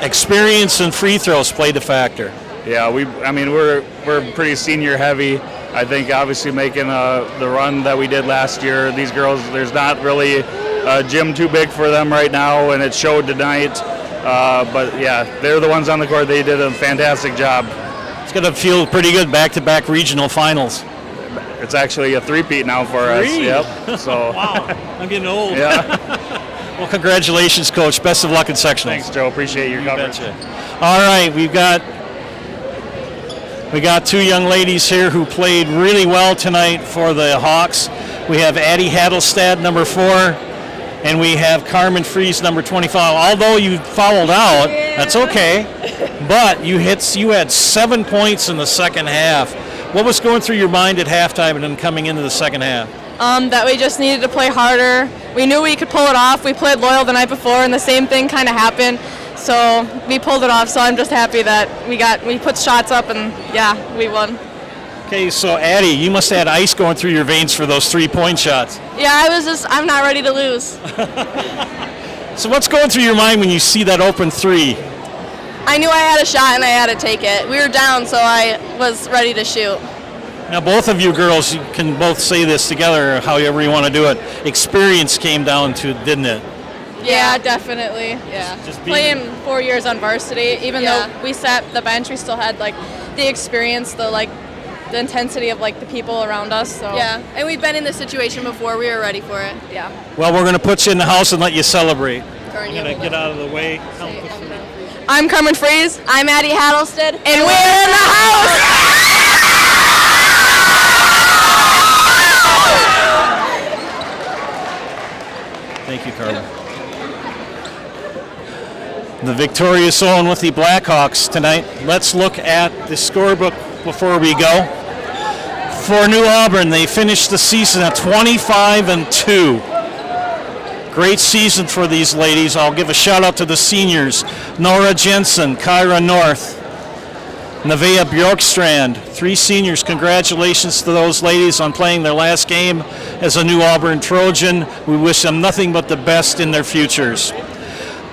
S1: Experience and free throws played a factor.
S16: Yeah, we're pretty senior heavy. I think obviously making the run that we did last year, these girls, there's not really a gym too big for them right now, and it showed tonight. But yeah, they're the ones on the court. They did a fantastic job.
S1: It's going to feel pretty good back-to-back regional finals.
S16: It's actually a three-peat now for us. Yep. So.
S1: Wow, I'm getting old.
S16: Yeah.
S1: Well, congratulations, Coach. Best of luck in sectionals.
S16: Thanks, Joe. Appreciate your coverage.
S1: All right, we got 2 young ladies here who played really well tonight for the Hawks. We have Addie Hadelstad, number 4, and we have Carmen Fries, number 25. Although you fouled out, that's okay. But you had 7 points in the second half. What was going through your mind at halftime and then coming into the second half?
S18: That we just needed to play harder. We knew we could pull it off. We played Loyal the night before, and the same thing kind of happened. So we pulled it off. So I'm just happy that we put shots up, and yeah, we won.
S1: Okay, so Addie, you must have had ice going through your veins for those 3-point shots.
S18: Yeah, I'm not ready to lose.
S1: So what's going through your mind when you see that open 3?
S18: I knew I had a shot and I had to take it. We were down, so I was ready to shoot.
S1: Now, both of you girls, you can both say this together, however you want to do it. Experience came down to it, didn't it?
S18: Yeah, definitely. Yeah.
S1: Just
S18: playing 4 years on varsity, even though we sat the bench, we still had the experience, the intensity of the people around us. So.
S19: Yeah, and we've been in this situation before. We were ready for it.
S18: Yeah.
S1: Well, we're going to put you in the house and let you celebrate.
S19: We're
S1: going to get out of the way.
S18: I'm Carmen Fries.
S19: I'm Addie Hadelstad.
S18: And we're in the house!
S1: Thank you, Carmen. The victorious Owen-Withee Blackhawks tonight. Let's look at the scorebook before we go. For New Auburn, they finished the season at 25-2. Great season for these ladies. I'll give a shout out to the seniors. Nora Jensen, Kyra North, Nevaeh Bjorkstrand, 3 seniors. Congratulations to those ladies on playing their last game as a New Auburn Trojan. We wish them nothing but the best in their futures.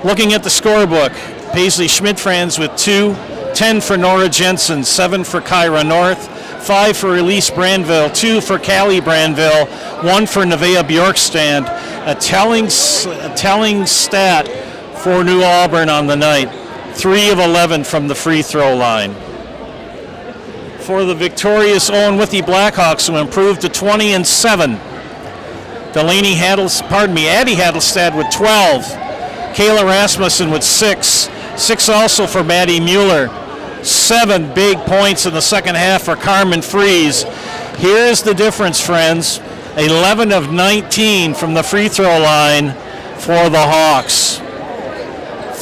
S1: Looking at the scorebook, Paisley Schmidt-Franz with 2, 10 for Nora Jensen, 7 for Kyra North, 5 for Elise Branville, 2 for Callie Branville, 1 for Nevaeh Bjorkstrand. A telling stat for New Auburn on the night. 3 of 11 from the free throw line. For the victorious Owen-Withee Blackhawks, who improved to 20-7. Addie Hadelstad with 12. Kayla Rasmussen with 6. 6 also for Maddie Mueller. 7 big points in the second half for Carmen Fries. Here's the difference, friends. 11 of 19 from the free throw line for the Hawks.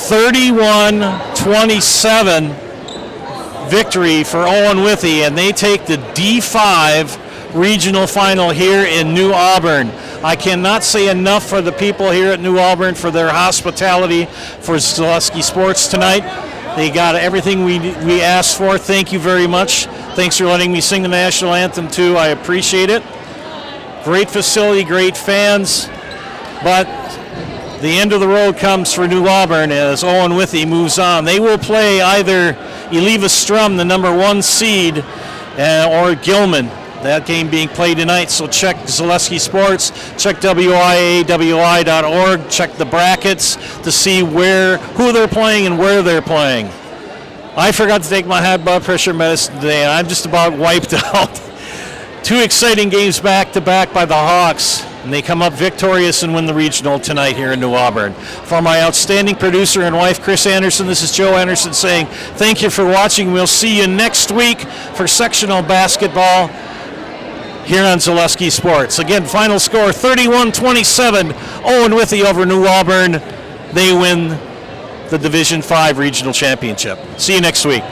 S1: 31-27 victory for Owen-Withee, and they take the D5 regional final here in New Auburn. I cannot say enough for the people here at New Auburn for their hospitality for Zaleski Sports tonight. They got everything we asked for. Thank you very much. Thanks for letting me sing the national anthem too. I appreciate it. Great facility, great fans. But the end of the road comes for New Auburn as Owen-Withee moves on. They will play either Eleva Strum, the number 1 seed, or Gilman. That game being played tonight, so check Zaleski Sports, check WIAA.org, check the brackets to see who they're playing and where they're playing. I forgot to take my high blood pressure medicine today, and I'm just about wiped out. 2 exciting games back-to-back by the Hawks, and they come up victorious and win the regional tonight here in New Auburn. For my outstanding producer and wife, Chris Anderson, this is Joe Anderson saying thank you for watching. We'll see you next week for sectional basketball here on Zaleski Sports. Again, final score 31-27, Owen-Withee over New Auburn. They win the Division 5 regional championship. See you next week.